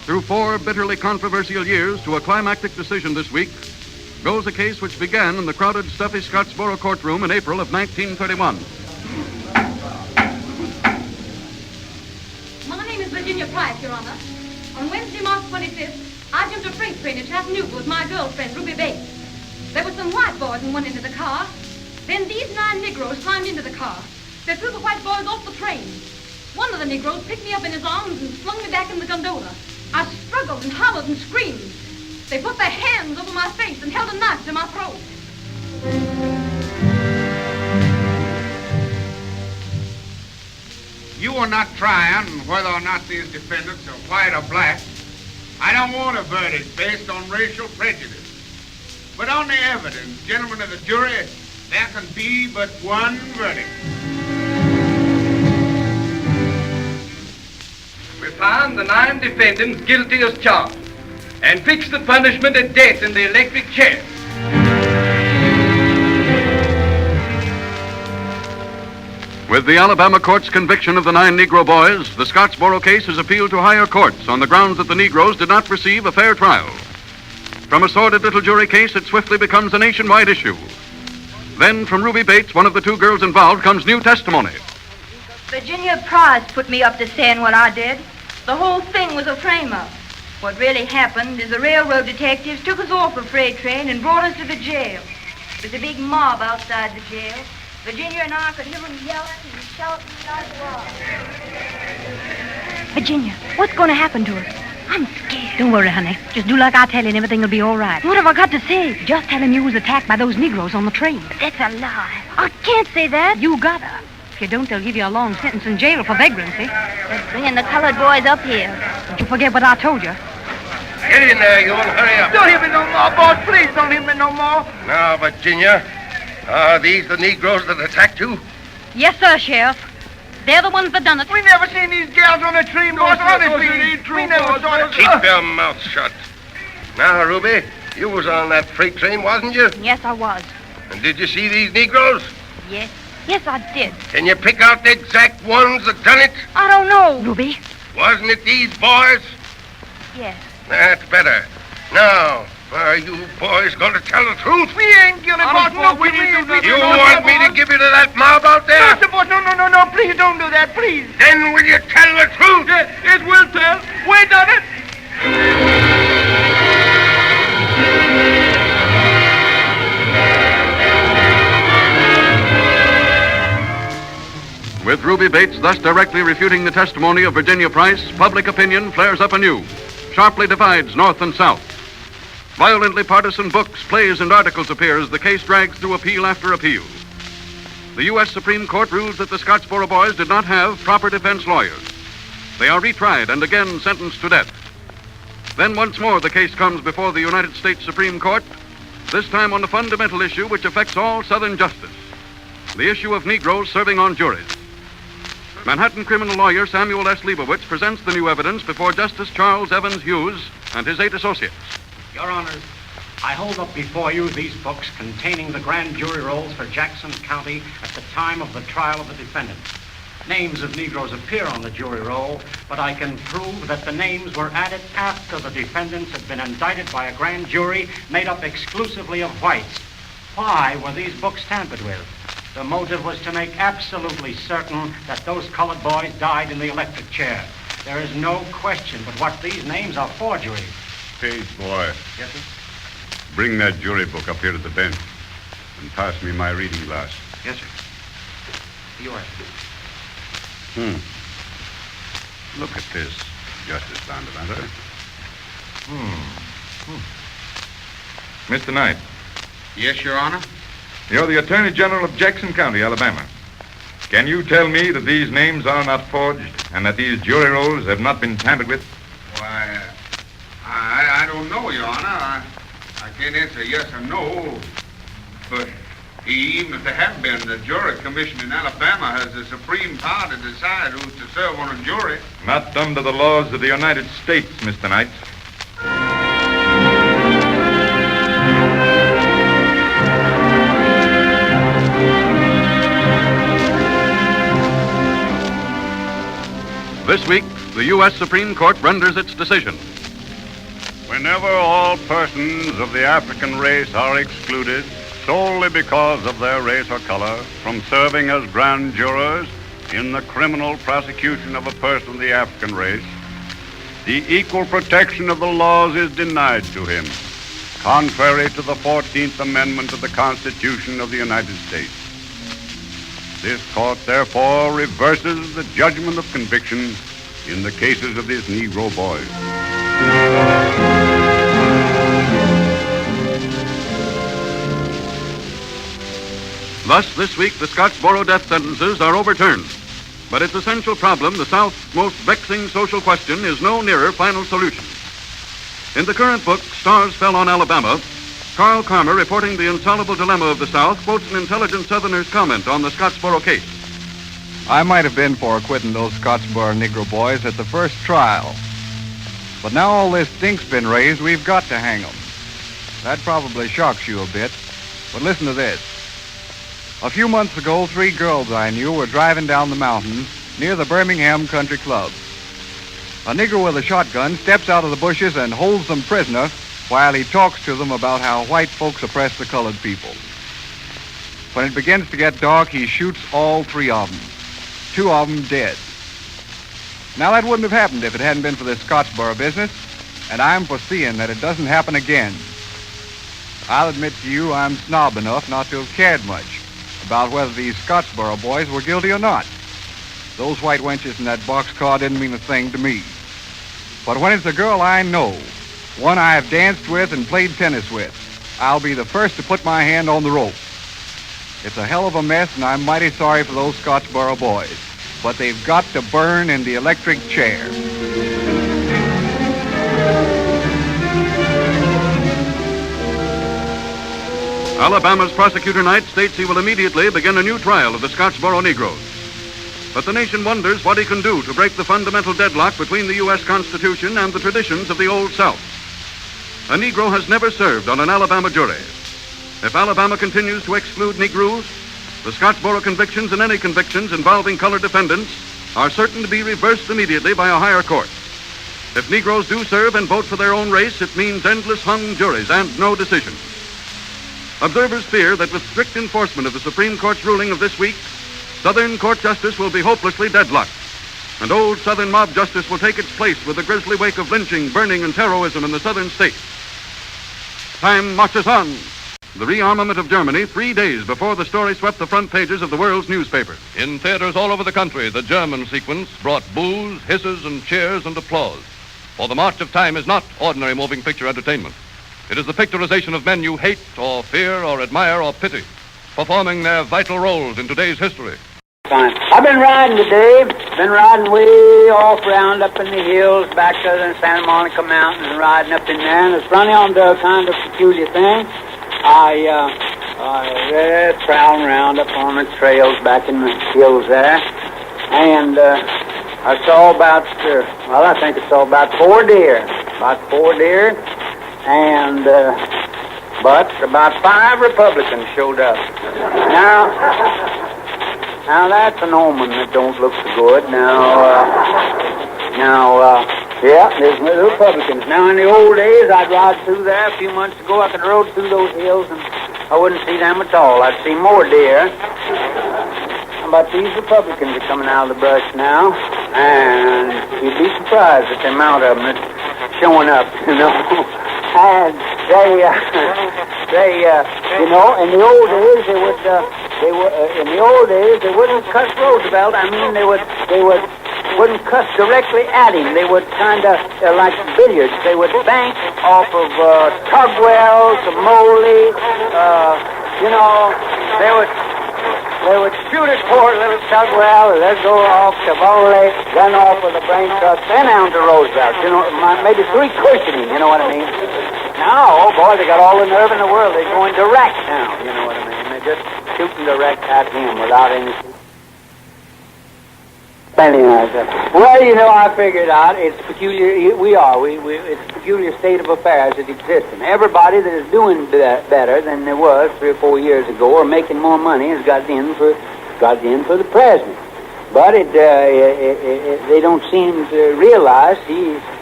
Through 4 bitterly controversial years to a climactic decision this week goes a case which began in the crowded, stuffy Scottsboro courtroom in April of 1931. My name is Virginia Price, Your Honor. On Wednesday, March 25th, I jumped a freight train in Chattanooga with my girlfriend, Ruby Bates. There were some white boys in one end of the car. Then these 9 Negroes climbed into the car. They threw the white boys off the train. One of the Negroes picked me up in his arms and flung me back in the gondola. I struggled and hollered and screamed. They put their hands over my face and held a knife to my throat. You are not trying whether or not these defendants are white or black. I don't want a verdict based on racial prejudice. But on the evidence, gentlemen of the jury, there can be but one verdict. We find the 9 defendants guilty as charged and fix the punishment at death in the electric chair. With the Alabama court's conviction of the 9 Negro boys, the Scottsboro case is appealed to higher courts on the grounds that the Negroes did not receive a fair trial. From a sordid little jury case, it swiftly becomes a nationwide issue. Then, from Ruby Bates, one of the 2 girls involved, comes new testimony. Virginia Price put me up to saying what I did. The whole thing was a frame-up. What really happened is the railroad detectives took us off a freight train and brought us to the jail. There's a big mob outside the jail. Virginia and I could hear them yelling and shouting like wild. Virginia, what's going to happen to us? I'm scared. Don't worry, honey. Just do like I tell you and everything will be all right. What have I got to say? Just tell him you was attacked by those Negroes on the train. That's a lie. I can't say that. You gotta. If you don't, they'll give you a long sentence in jail for vagrancy. They're bringing the colored boys up here. Don't you forget what I told you. Get in there, you, and hurry up. Don't hit me no more, boss. Please don't hit me no more. Now, Virginia, are these the Negroes that attacked you? Yes, sir, Sheriff. They're the ones that done it. We never seen these gals on the train, boss. Honestly, we never saw them. Keep your mouth shut. Now, Ruby, you was on that freight train, wasn't you? Yes, I was. And did you see these Negroes? Yes. Yes, I did. Can you pick out the exact ones that done it? I don't know. Ruby? Wasn't it these boys? Yes. That's better. Now, are you boys going to tell the truth? We ain't guilty, boss. No, we didn't do nothing. You want me to give you to that mob out there? No, boss. No. Please don't do that, please. Then will you tell the truth? It will tell. We done it. With Ruby Bates thus directly refuting the testimony of Virginia Price, public opinion flares up anew, sharply divides North and South. Violently partisan books, plays, and articles appear as the case drags through appeal after appeal. The U.S. Supreme Court rules that the Scottsboro boys did not have proper defense lawyers. They are retried and again sentenced to death. Then once more the case comes before the United States Supreme Court, this time on the fundamental issue which affects all Southern justice, the issue of Negroes serving on juries. Manhattan criminal lawyer Samuel S. Leibowitz presents the new evidence before Justice Charles Evans Hughes and his 8 associates. Your Honors, I hold up before you these books containing the grand jury rolls for Jackson County at the time of the trial of the defendant. Names of Negroes appear on the jury roll, but I can prove that the names were added after the defendants had been indicted by a grand jury made up exclusively of whites. Why were these books tampered with? The motive was to make absolutely certain that those colored boys died in the electric chair. There is no question but what these names are forgeries. Page boy, Yes, sir? bring that jury book up here to the bench and pass me my reading glass. Yes, sir. Yours. Look at this, Justice Vandervanter. Mr. Knight, Yes, Your Honor. you're the Attorney General of Jackson County, Alabama. Can you tell me that these names are not forged and that these jury rolls have not been tampered with? Why, I don't know, Your Honor. I can't answer yes or no. But even if there have been, the jury commission in Alabama has the supreme power to decide who's to serve on a jury. Not under the laws of the United States, Mr. Knight. This week, the U.S. Supreme Court renders its decision. Whenever all persons of the African race are excluded solely because of their race or color from serving as grand jurors in the criminal prosecution of a person of the African race, the equal protection of the laws is denied to him, contrary to the 14th Amendment of the Constitution of the United States. This court, therefore, reverses the judgment of conviction in the cases of these Negro boys. Thus, this week, the Scottsboro death sentences are overturned. But its essential problem, the South's most vexing social question, is no nearer final solution. In the current book, Stars Fell on Alabama, Carl Carmer, reporting the insoluble dilemma of the South, quotes an intelligent Southerner's comment on the Scottsboro case. I might have been for acquitting those Scottsboro Negro boys at the first trial. But now all this stink's been raised, we've got to hang them. That probably shocks you a bit, but listen to this. A few months ago, 3 girls I knew were driving down the mountains near the Birmingham Country Club. A Negro with a shotgun steps out of the bushes and holds them prisoner while he talks to them about how white folks oppress the colored people. When it begins to get dark, he shoots all 3 of them. 2 of them dead. Now, that wouldn't have happened if it hadn't been for this Scottsboro business, and I'm foreseeing that it doesn't happen again. I'll admit to you I'm snob enough not to have cared much about whether these Scottsboro boys were guilty or not. Those white wenches in that boxcar didn't mean a thing to me. But when it's a girl I know, one I have danced with and played tennis with, I'll be the first to put my hand on the rope. It's a hell of a mess, and I'm mighty sorry for those Scottsboro boys. But they've got to burn in the electric chair. Alabama's prosecutor Knight states he will immediately begin a new trial of the Scottsboro Negroes. But the nation wonders what he can do to break the fundamental deadlock between the U.S. Constitution and the traditions of the Old South. A Negro has never served on an Alabama jury. If Alabama continues to exclude Negroes, the Scottsboro convictions and any convictions involving colored defendants are certain to be reversed immediately by a higher court. If Negroes do serve and vote for their own race, it means endless hung juries and no decision. Observers fear that with strict enforcement of the Supreme Court's ruling of this week, Southern court justice will be hopelessly deadlocked, and old Southern mob justice will take its place with the grisly wake of lynching, burning, and terrorism in the Southern states. Time marches on. The rearmament of Germany 3 days before the story swept the front pages of the world's newspapers. In theaters all over the country, the German sequence brought boos, hisses, and cheers and applause. For the march of time is not ordinary moving picture entertainment. It is the picturization of men you hate or fear or admire or pity, performing their vital roles in today's history. I've been riding today. Been riding way off round up in the hills back to the Santa Monica Mountain and riding up in there. And it's running on to a kind of peculiar thing. I prowling around up on the trails back in the hills there. And I saw about, I think I saw about 4 deer. About 4 deer. And, but about 5 Republicans showed up. Now that's an omen that don't look so good. Yeah, there's the Republicans. Now, in the old days, I'd ride through there. A few months ago, I could rode through those hills, and I wouldn't see them at all. I'd see more deer. But these Republicans are coming out of the brush now, and you'd be surprised at the amount of them that's showing up, you know. And you know, in the old days, they wouldn't cuss Roosevelt. I mean, they wouldn't cuss directly at him. They would kind of, like billiards, they would bank off of Tugwell to Moley. You know, they would shoot at poor little Tugwell, and they'd go off to Moley, then off with the brain trust, then down to Roosevelt. You know, maybe 3 cushioning, you know what I mean? Now, oh boy, they got all the nerve in the world. They're going direct now, you know what I mean? They're just shooting direct at him without any... Well, you know, I figured out it's peculiar. It's a peculiar state of affairs that exists. And everybody that is doing better than there was 3 or 4 years ago, or making more money, has got in for the president. But they don't seem to realize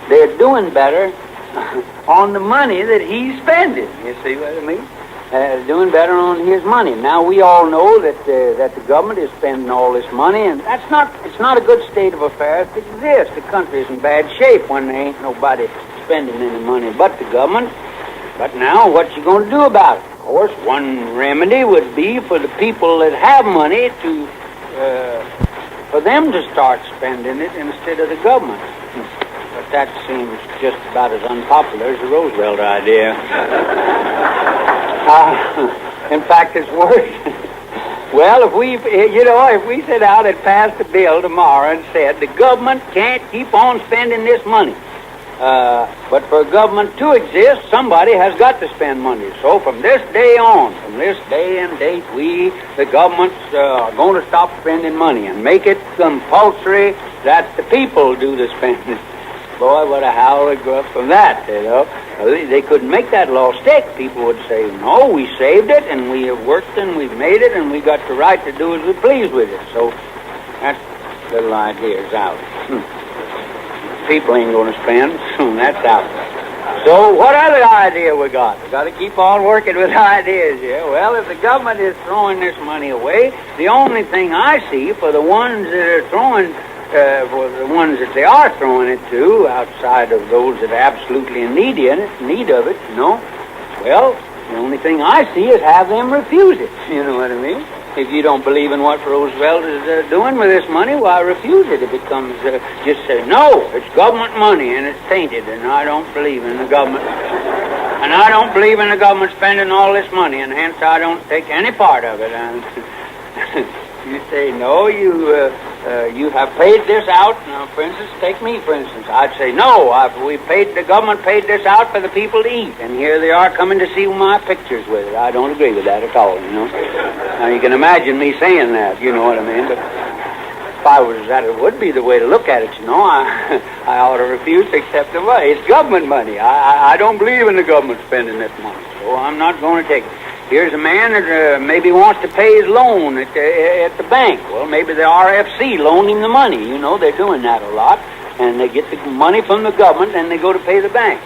they're doing better on the money that he's spending. You see what I mean? Doing better on his money. Now we all know that the government is spending all this money, and it's not a good state of affairs to exist. The country is in bad shape when there ain't nobody spending any money but the government. But now, what you going to do about it? Of course, one remedy would be for the people that have money to for them to start spending it instead of the government. But that seems just about as unpopular as the Roosevelt idea. In fact, it's worse. Well, if we sit out and passed a bill tomorrow and said the government can't keep on spending this money, but for a government to exist, somebody has got to spend money. So from this day on, from this day and date, the government's going to stop spending money and make it compulsory that the people do the spending. Boy, what a howl would go up from that, you know. They couldn't make that law stick. People would say, no, we saved it, and we have worked and we've made it, and we got the right to do as we please with it. So that little idea's out. People ain't going to spend, so that's out. So what other idea we got? We got to keep on working with ideas here. Well, if the government is throwing this money away, the only thing I see for the ones that are throwing for the ones that they are throwing it to, outside of those that are absolutely in need of it, you know, well, the only thing I see is have them refuse it. You know what I mean? If you don't believe in what Roosevelt is doing with this money, why refuse it? If it comes, just say, no, it's government money and it's tainted, and I don't believe in the government. And I don't believe in the government spending all this money, and hence I don't take any part of it. And you say, no, you have paid this out. Now, for instance, take me, for instance. I'd say, no, the government paid this out for the people to eat, and here they are coming to see my pictures with it. I don't agree with that at all, you know. Now, you can imagine me saying that, you know what I mean, but if I was that, it would be the way to look at it, you know. I ought to refuse to accept the money. It's government money. I don't believe in the government spending this money, so I'm not going to take it. Here's a man that maybe wants to pay his loan at the bank. Well, maybe the RFC loaned him the money. You know, they're doing that a lot. And they get the money from the government, and they go to pay the bank.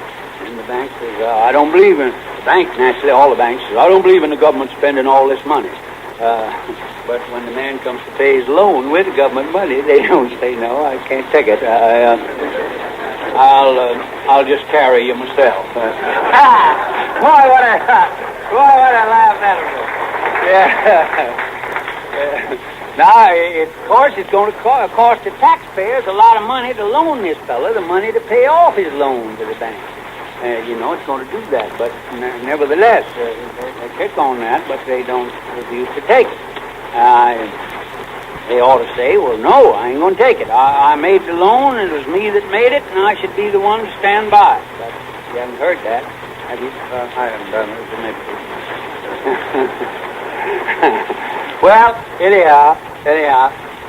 And the bank says, I don't believe in... The bank, naturally, all the banks say, I don't believe in the government spending all this money. But when the man comes to pay his loan with government money, they don't say, no, I can't take it. I'll just carry you myself. Boy, what a laugh that'll be. Yeah. Now, of course, it's going to cost the taxpayers a lot of money to loan this fella the money to pay off his loan to the bank. You know, it's going to do that, but nevertheless, they kick on that, but they don't refuse to take it. They ought to say, well, no, I ain't going to take it. I made the loan, and it was me that made it, and I should be the one to stand by. But you haven't heard that, have you? I haven't done it, maybe. Well, anyhow,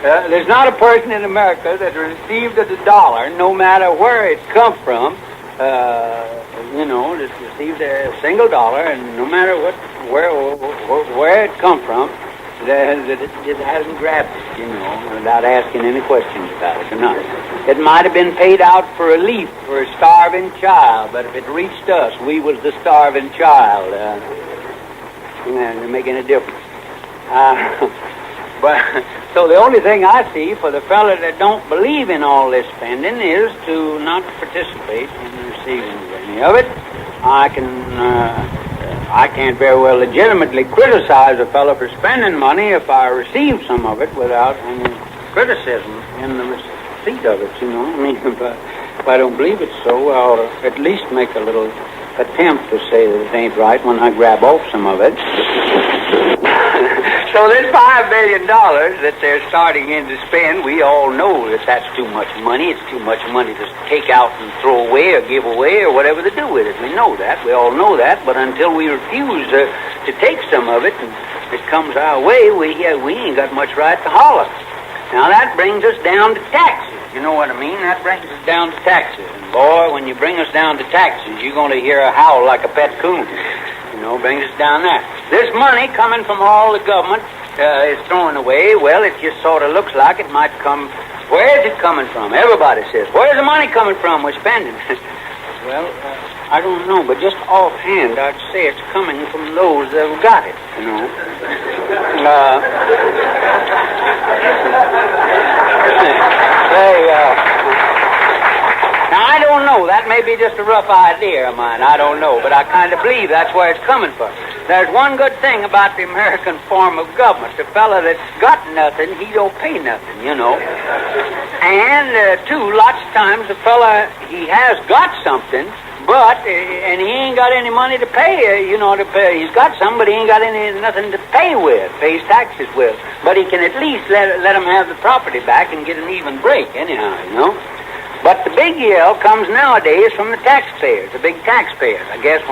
there's not a person in America that received a dollar, no matter where it come from, you know, just received a single dollar, and no matter where it come from, that it hasn't grabbed it, you know, without asking any questions about it or not. It might have been paid out for a leaf for a starving child, but if it reached us, we was the starving child. It doesn't make any difference. But so the only thing I see for the fella that don't believe in all this spending is to not participate in receiving any of it. I can't very well legitimately criticize a fellow for spending money if I receive some of it without any criticism in the receipt of it, you know. I mean, if I don't believe it's so, I'll at least make a little attempt to say that it ain't right when I grab off some of it. So this $5 billion that they're starting in to spend, we all know that that's too much money. It's too much money to take out and throw away or give away or whatever to do with it. We know that. We all know that. But until we refuse to take some of it and it comes our way, we ain't got much right to holler. Now that brings us down to taxes. You know what I mean? That brings us down to taxes. And boy, when you bring us down to taxes, you're going to hear a howl like a pet coon. You know, brings us down there. This money coming from all the government is thrown away. Well, it just sort of looks like it might come. Where's it coming from? Everybody says, where's the money coming from we're spending? Well, I don't know, but just offhand, I'd say it's coming from those that have got it, you know. Now, I don't know. That may be just a rough idea of mine. I don't know. But I kind of believe that's where it's coming from. There's one good thing about the American form of government. The fella that's got nothing, he don't pay nothing, you know. And, two, lots of times the fella, he has got something, but, and he ain't got any money to pay, to pay. He's got some, but he ain't got nothing to pay with, pay his taxes with. But he can at least let him have the property back and get an even break anyhow, you know. But the big yell comes nowadays from the taxpayers, the big taxpayers. I guess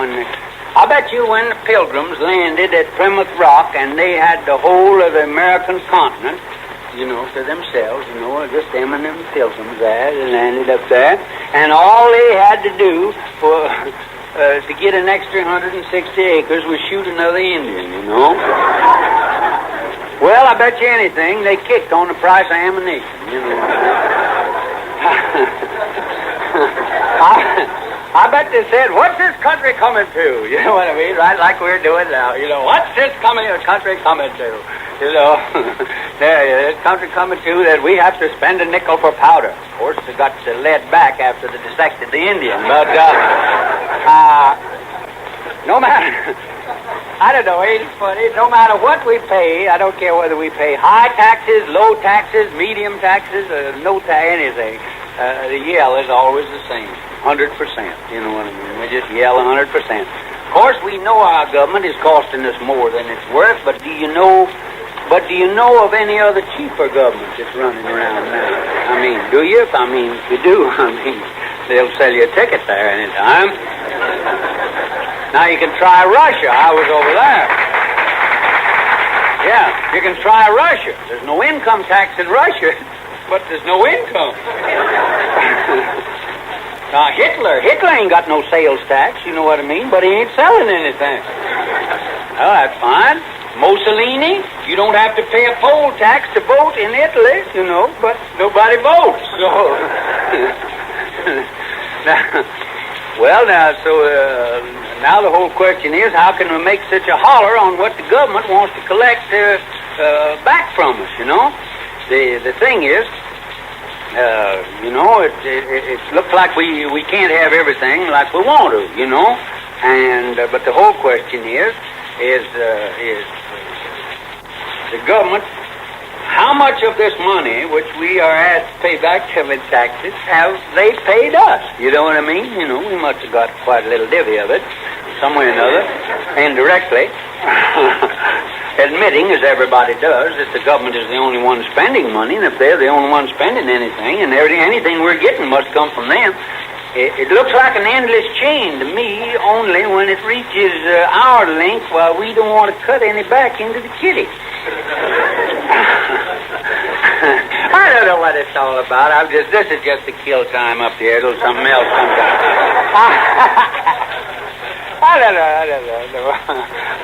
I bet you when the Pilgrims landed at Plymouth Rock and they had the whole of the American continent, to themselves, just them and them Pilgrims there, they landed up there, and all they had to do to get an extra 160 acres was shoot another Indian, Well, I bet you anything, they kicked on the price of ammunition, I bet they said, what's this country coming to? You know what I mean? Right like we're doing now. What's this country coming to? This country coming to that we have to spend a nickel for powder. Of course, they got the lead back after they dissected the Indian. But, no matter, I don't know, ain't it funny? No matter what we pay, I don't care whether we pay high taxes, low taxes, medium taxes, anything. The yell is always the same. 100%, you know what I mean? We just yell 100%. Of course, we know our government is costing us more than it's worth, but do you know of any other cheaper government that's running around now? I mean, do you? I mean, if you do, they'll sell you a ticket there anytime. Now, you can try Russia. I was over there. Yeah, you can try Russia. There's no income tax in Russia, but there's no income. Now, Hitler ain't got no sales tax, you know what I mean, but he ain't selling anything. Well, that's fine. Mussolini, you don't have to pay a poll tax to vote in Italy, but nobody votes. So, now the whole question is, how can we make such a holler on what the government wants to collect back from us, The thing is, it looks like we can't have everything like we want to, and but the whole question is the government, how much of this money which we are asked to pay back to them in taxes have they paid us? You know what I mean? We must have got quite a little divvy of it, some way or another, indirectly. Admitting, as everybody does, that the government is the only one spending money, and if they're the only one spending anything, and anything we're getting must come from them, it looks like an endless chain to me, only when it reaches our length, while we don't want to cut any back into the kitty. I don't know what it's all about. This is just a kill time up here till something else comes out.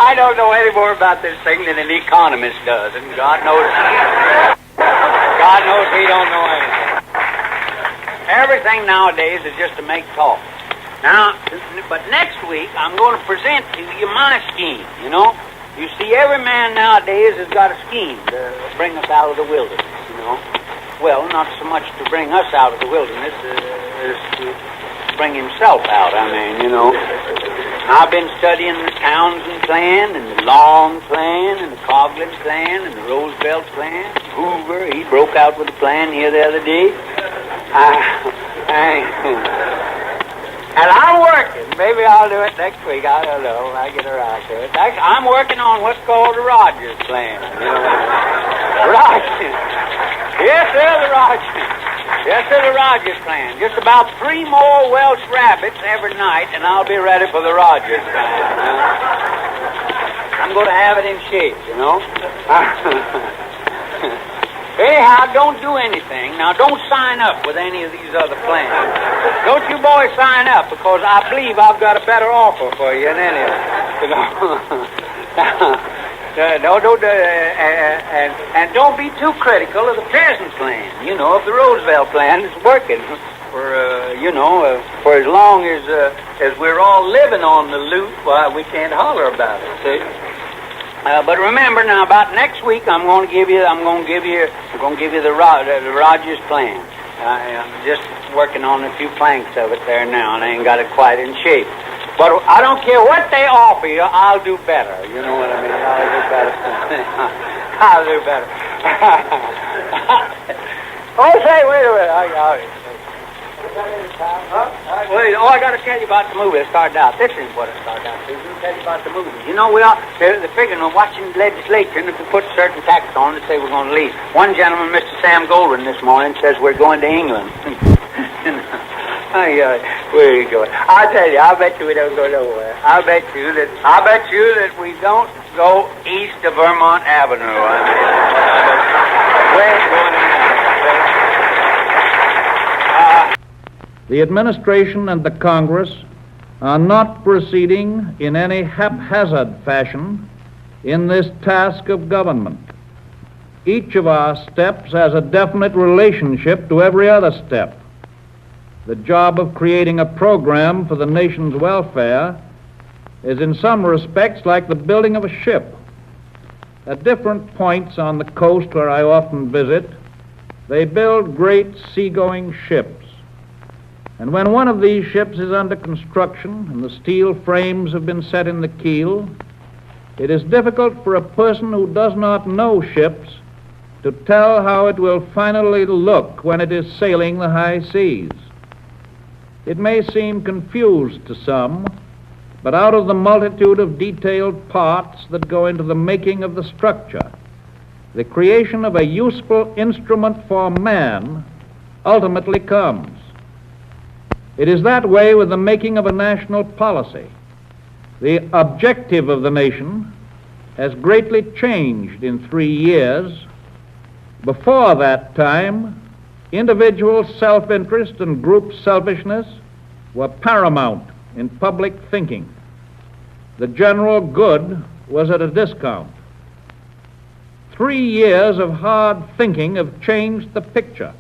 I don't know any more about this thing than an economist does, and God knows he don't know anything. Everything nowadays is just to make talk. Now, but next week I'm going to present to you my scheme, You see, every man nowadays has got a scheme to bring us out of the wilderness, Well, not so much to bring us out of the wilderness as to bring himself out, I've been studying the Townsend plan and the Long plan and the Coghlan plan and the Roosevelt plan. Hoover, he broke out with a plan here the other day. And I'm working. Maybe I'll do it next week. I don't know. I get around to it. I'm working on what's called the Rogers plan. Rogers. Yes, sir, the Rogers. Yes, sir, the Rogers plan. Just about 3 more Welsh rabbits every night, and I'll be ready for the Rogers plan. I'm going to have it in shape, Anyhow, don't do anything. Now, don't sign up with any of these other plans. Don't you boys sign up, because I believe I've got a better offer for you than any of them. And don't be too critical of the present plan. If the Roosevelt plan is working for as long as we're all living on the loot, why we can't holler about it. See? But remember now, about next week, I'm going to give you the Rogers plan. I'm just working on a few planks of it there now, and I ain't got it quite in shape. But I don't care what they offer you, I'll do better. You know what I mean? I'll do better. I'll do better. Oh, say, wait a minute. Wait, I got to tell you about the movie that started out. This is what it started out to. Let me tell you about the movie. You know, they're figuring on watching the legislature and if we put certain tax on to say we're going to leave. One gentleman, Mr. Sam Goldwyn, this morning says we're going to England. Where are you going? I'll tell you, I bet you we don't go nowhere. I bet you that we don't go east of Vermont Avenue. We're going The administration and the Congress are not proceeding in any haphazard fashion in this task of government. Each of our steps has a definite relationship to every other step. The job of creating a program for the nation's welfare is in some respects like the building of a ship. At different points on the coast where I often visit, they build great seagoing ships. And when one of these ships is under construction and the steel frames have been set in the keel, it is difficult for a person who does not know ships to tell how it will finally look when it is sailing the high seas. It may seem confused to some, but out of the multitude of detailed parts that go into the making of the structure, the creation of a useful instrument for man ultimately comes. It is that way with the making of a national policy. The objective of the nation has greatly changed in 3 years. Before that time, individual self-interest and group selfishness were paramount in public thinking. The general good was at a discount. 3 years of hard thinking have changed the picture.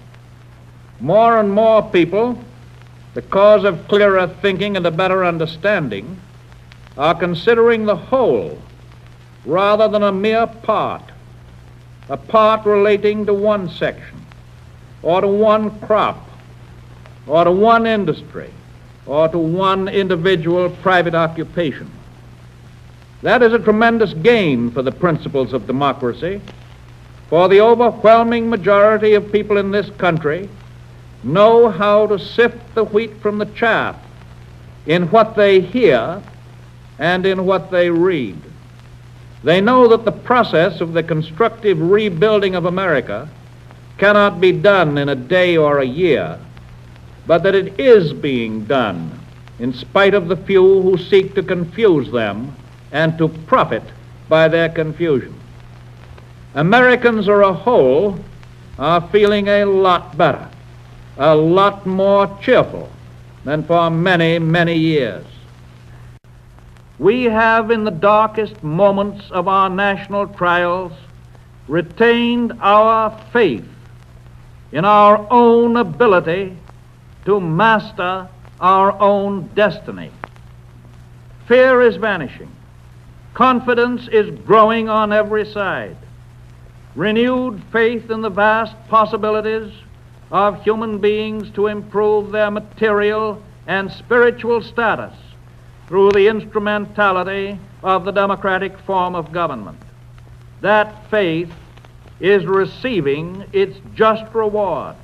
More and more people, because of clearer thinking and a better understanding, are considering the whole rather than a mere part, a part relating to one section, or to one crop, or to one industry, or to one individual private occupation. That is a tremendous gain for the principles of democracy, for the overwhelming majority of people in this country know how to sift the wheat from the chaff in what they hear and in what they read. They know that the process of the constructive rebuilding of America cannot be done in a day or a year, but that it is being done in spite of the few who seek to confuse them and to profit by their confusion. Americans as a whole are feeling a lot better, a lot more cheerful than for many, many years. We have, in the darkest moments of our national trials, retained our faith in our own ability to master our own destiny. Fear is vanishing. Confidence is growing on every side. Renewed faith in the vast possibilities of human beings to improve their material and spiritual status through the instrumentality of the democratic form of government. That faith is receiving its just reward.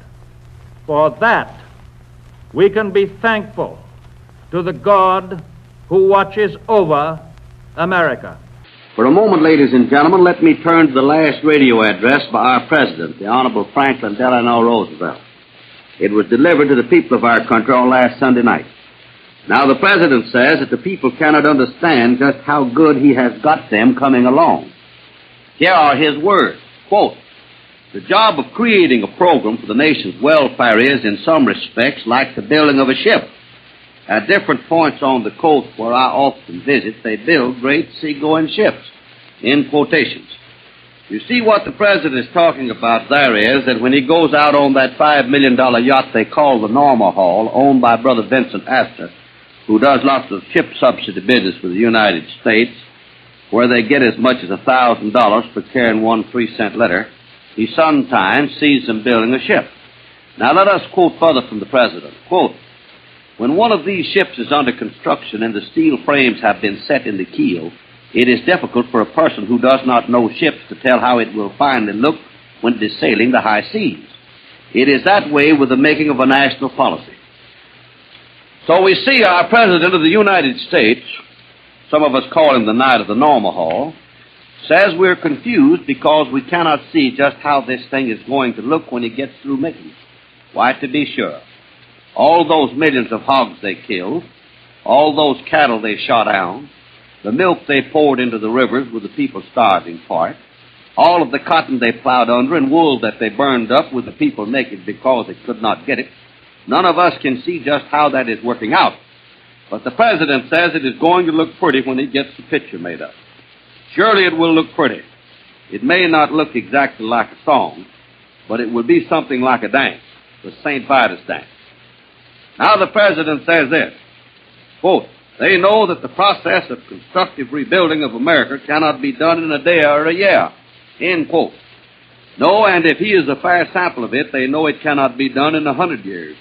For that, we can be thankful to the God who watches over America. For a moment, ladies and gentlemen, let me turn to the last radio address by our President, the Honorable Franklin Delano Roosevelt. It was delivered to the people of our country on last Sunday night. Now, the President says that the people cannot understand just how good he has got them coming along. Here are his words, quote, "The job of creating a program for the nation's welfare is, in some respects, like the building of a ship. At different points on the coast where I often visit, they build great seagoing ships," in quotations. You see, what the President is talking about there is that when he goes out on that $5 million yacht they call the Norma Hall, owned by Brother Vincent Astor, who does lots of ship subsidy business for the United States, where they get as much as $1,000 for carrying 1 3-cent letter, he sometimes sees them building a ship. Now let us quote further from the President. Quote, When one of these ships is under construction and the steel frames have been set in the keel, it is difficult for a person who does not know ships to tell how it will finally look when it is sailing the high seas. It is that way with the making of a national policy. So we see our President of the United States, some of us call him the Knight of the Norma Hall, says we're confused because we cannot see just how this thing is going to look when he gets through making it. Why, to be sure, all those millions of hogs they killed, all those cattle they shot down, the milk they poured into the rivers with the people starving for it, all of the cotton they plowed under and wool that they burned up with the people naked because they could not get it, none of us can see just how that is working out. But the President says it is going to look pretty when he gets the picture made up. Surely it will look pretty. It may not look exactly like a song, but it will be something like a dance, the St. Vitus dance. Now the President says this, quote, they know that the process of constructive rebuilding of America cannot be done in a day or a year, end quote. No, and if he is a fair sample of it, they know it cannot be done in 100 years.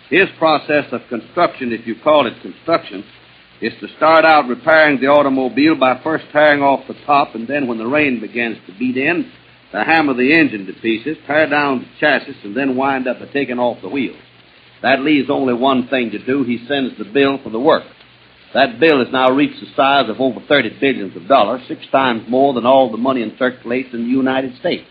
His process of construction, if you call it construction, is to start out repairing the automobile by first tearing off the top, and then when the rain begins to beat in, to hammer the engine to pieces, tear down the chassis, and then wind up by taking off the wheels. That leaves only one thing to do. He sends the bill for the work. That bill has now reached the size of over $30 billion, 6 times more than all the money in circulation in the United States.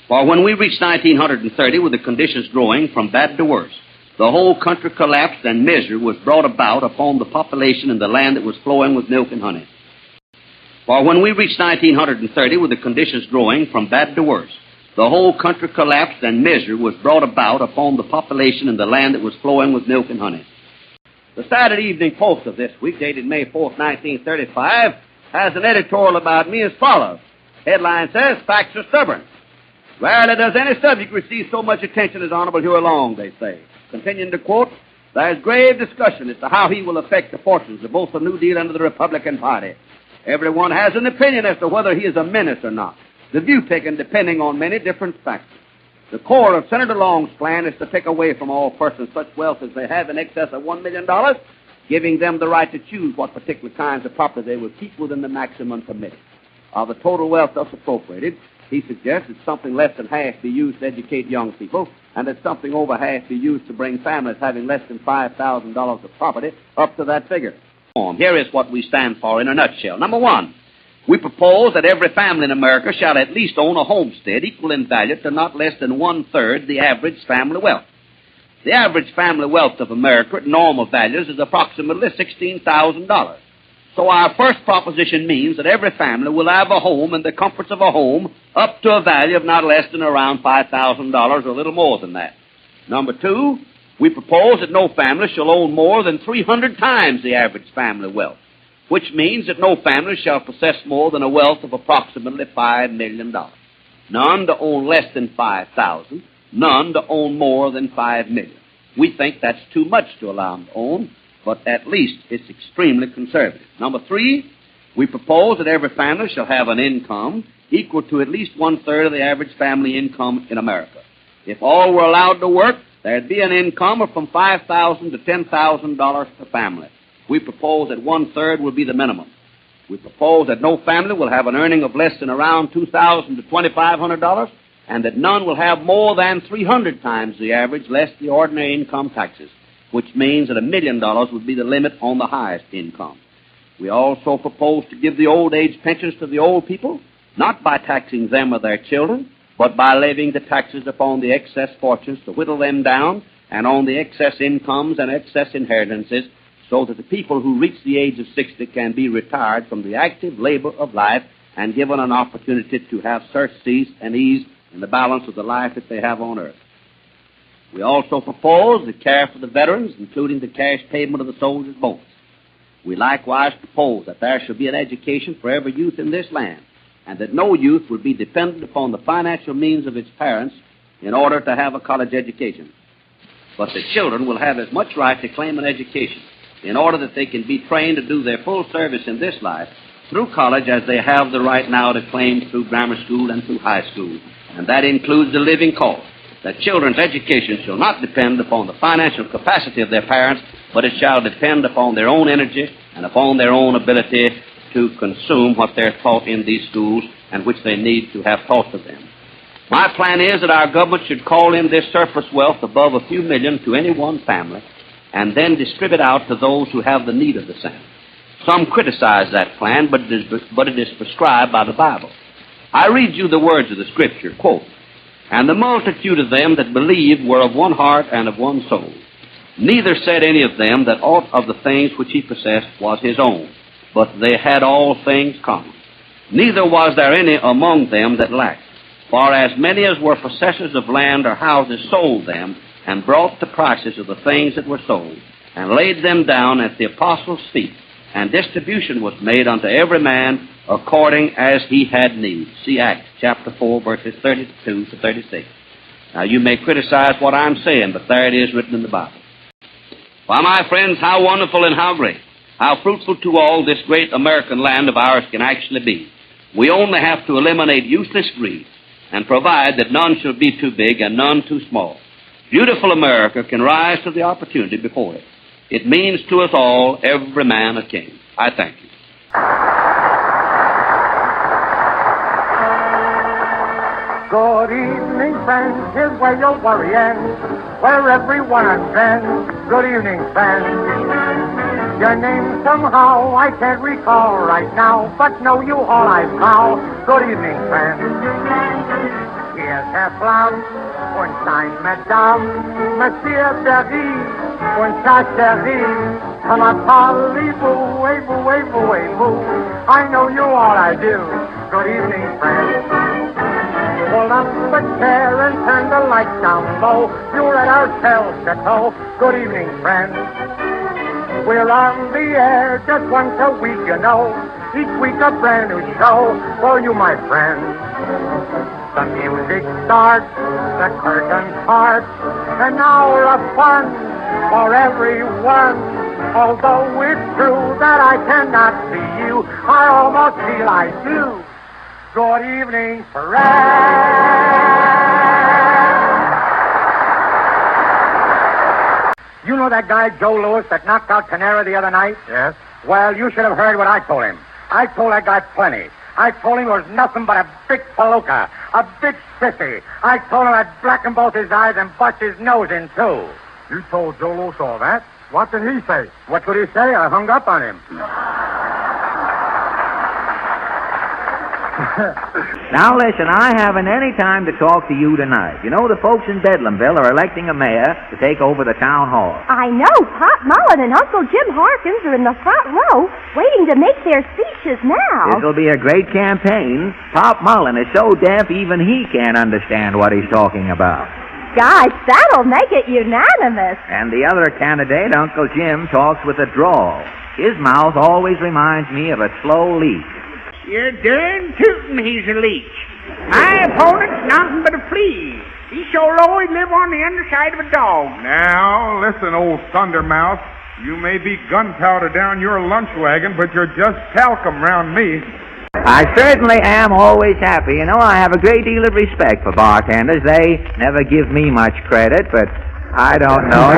For when we reached 1930, with the conditions growing from bad to worse, the whole country collapsed and misery was brought about upon the population in the land that was flowing with milk and honey. For when we reached 1930, with the conditions growing from bad to worse, the whole country collapsed and misery was brought about upon the population in the land that was flowing with milk and honey. The Saturday Evening Post of this week, dated May 4th, 1935, has an editorial about me as follows. Headline says, facts are stubborn. Rarely does any subject receive so much attention as Honorable Huey Long, they say. Continuing to quote, there is grave discussion as to how he will affect the fortunes of both the New Deal and of the Republican Party. Everyone has an opinion as to whether he is a menace or not, the view taken depending on many different factors. The core of Senator Long's plan is to take away from all persons such wealth as they have in excess of $1 million, giving them the right to choose what particular kinds of property they will keep within the maximum permitted. Of the total wealth thus appropriated, he suggests that something less than half be used to educate young people, and that something over half be used to bring families having less than $5,000 of property up to that figure. Here is what we stand for in a nutshell. Number one, we propose that every family in America shall at least own a homestead equal in value to not less than 1/3 the average family wealth. The average family wealth of America at normal values is approximately $16,000. So our first proposition means that every family will have a home and the comforts of a home up to a value of not less than around $5,000 or a little more than that. Number two, we propose that no family shall own more than 300 times the average family wealth, which means that no family shall possess more than a wealth of approximately $5 million. None to own less than $5,000, none to own more than $5 million. We think that's too much to allow them to own, but at least it's extremely conservative. Number three, we propose that every family shall have an income equal to at least 1/3 of the average family income in America. If all were allowed to work, there'd be an income of from $5,000 to $10,000 per family. We propose that 1/3 will be the minimum. We propose that no family will have an earning of less than around $2,000 to $2,500, and that none will have more than 300 times the average less the ordinary income taxes, which means that $1 million would be the limit on the highest income. We also propose to give the old age pensions to the old people, not by taxing them or their children, but by levying the taxes upon the excess fortunes to whittle them down, and on the excess incomes and excess inheritances, so that the people who reach the age of 60 can be retired from the active labor of life and given an opportunity to have surcease and ease in the balance of the life that they have on earth. We also propose the care for the veterans, including the cash payment of the soldiers' bonus. We likewise propose that there shall be an education for every youth in this land, and that no youth will be dependent upon the financial means of its parents in order to have a college education. But the children will have as much right to claim an education in order that they can be trained to do their full service in this life through college as they have the right now to claim through grammar school and through high school, and that includes the living cost. that children's education shall not depend upon the financial capacity of their parents, but it shall depend upon their own energy and upon their own ability to consume what they're taught in these schools and which they need to have taught to them. My plan is that our government should call in this surplus wealth above a few million to any one family and then distribute out to those who have the need of the same. Some criticize that plan, but it is prescribed by the Bible. I read you the words of the Scripture, quote, "And the multitude of them that believed were of one heart and of one soul. Neither said any of them that aught of the things which he possessed was his own, but they had all things common. Neither was there any among them that lacked. For as many as were possessors of land or houses sold them, and brought the prices of the things that were sold, and laid them down at the apostles' feet, and distribution was made unto every man according as he had need." See Acts chapter 4, verses 32 to 36. Now, you may criticize what I'm saying, but there it is written in the Bible. Why, my friends, how wonderful and how great, how fruitful to all this great American land of ours can actually be. We only have to eliminate useless greed and provide that none shall be too big and none too small. Beautiful America can rise to the opportunity before it. It means to us all, every man a king. I thank you. Good evening, friends. Here's where your worry ends, where everyone unbends. Good evening, friends. Your name somehow I can't recall right now, but know you all I vow. Good evening, friends. Here's Herr Flamm und sein Madame, Monsieur Berry und sa chérie. Come on, parlez-vous, wavez-vous, wavez-vous, wavez-vous. I know you all I do. Good evening, friends. Pull up the chair and turn the lights down low. You're at our Shell Chateau. Good evening, friends. We're on the air just once a week, you know. Each week a brand new show for you, my friends. The music starts, the curtain parts, an hour of fun for everyone. Although it's true that I cannot see you, I almost feel I do. Good evening, friends. You know that guy, Joe Louis, that knocked out Canara the other night? Yes. Well, you should have heard what I told him. I told that guy plenty. I told him he was nothing but a big palooka, a big sissy. I told him I'd blacken both his eyes and bust his nose in two. You told Joe Louis all that? What did he say? What could he say? I hung up on him. Now, listen, I haven't any time to talk to you tonight. You know, the folks in Bedlamville are electing a mayor to take over the town hall. I know. Pop Mullen and Uncle Jim Harkins are in the front row waiting to make their speeches now. This'll be a great campaign. Pop Mullen is so deaf even he can't understand what he's talking about. Gosh, that'll make it unanimous. And the other candidate, Uncle Jim, talks with a drawl. His mouth always reminds me of a slow leak. You're darn tootin' he's a leech. My opponent's nothing but a flea. He sure always live on the underside of a dog. Now, listen, old thundermouth. You may be gunpowder down your lunch wagon, but you're just talcum round me. I certainly am always happy. You know, I have a great deal of respect for bartenders. They never give me much credit, but I don't know.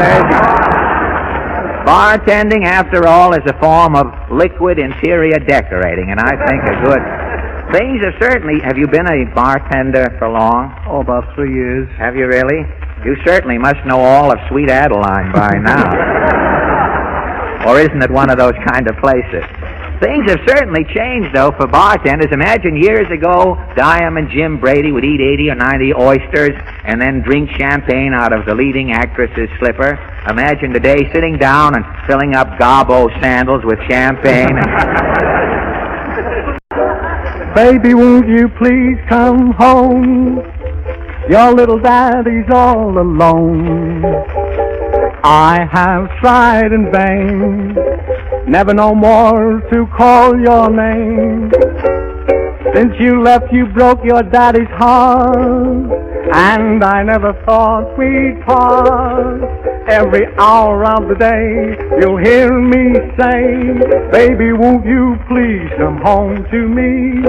Bartending, after all, is a form of liquid interior decorating, and I think things have certainly... Have you been a bartender for long? Oh, about 3 years. Have you really? You certainly must know all of Sweet Adeline by now. Or isn't it one of those kind of places? Things have certainly changed, though, for bartenders. Imagine years ago, Diamond Jim Brady would eat 80 or 90 oysters and then drink champagne out of the leading actress's slipper. Imagine today sitting down and filling up Gobbo sandals with champagne. Baby, won't you please come home? Your little daddy's all alone. I have tried in vain, never no more to call your name. Since you left, you broke your daddy's heart, and I never thought we'd part. Every hour of the day, you'll hear me say, baby, won't you please come home to me?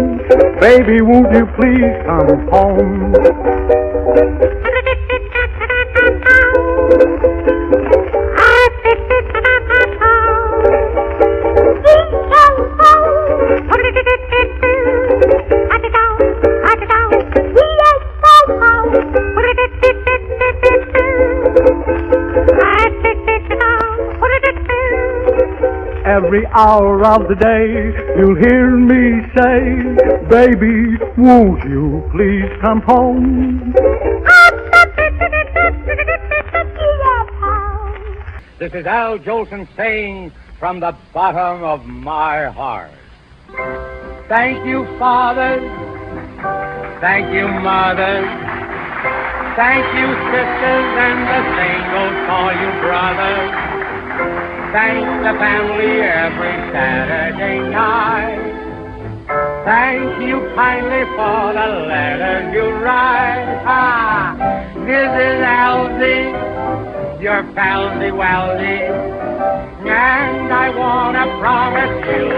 Baby, won't you please come home? every hour of the day. You'll hear me say, baby, won't you please come home? This is Al Jolson saying from the bottom of my heart. Thank you, fathers. Thank you, mothers. Thank you, sisters, and the same goes for you, brothers. Thank the family every Saturday night. Thank you kindly for the letters you write. This is Alzy, your palsy-walsy, and I want to promise you,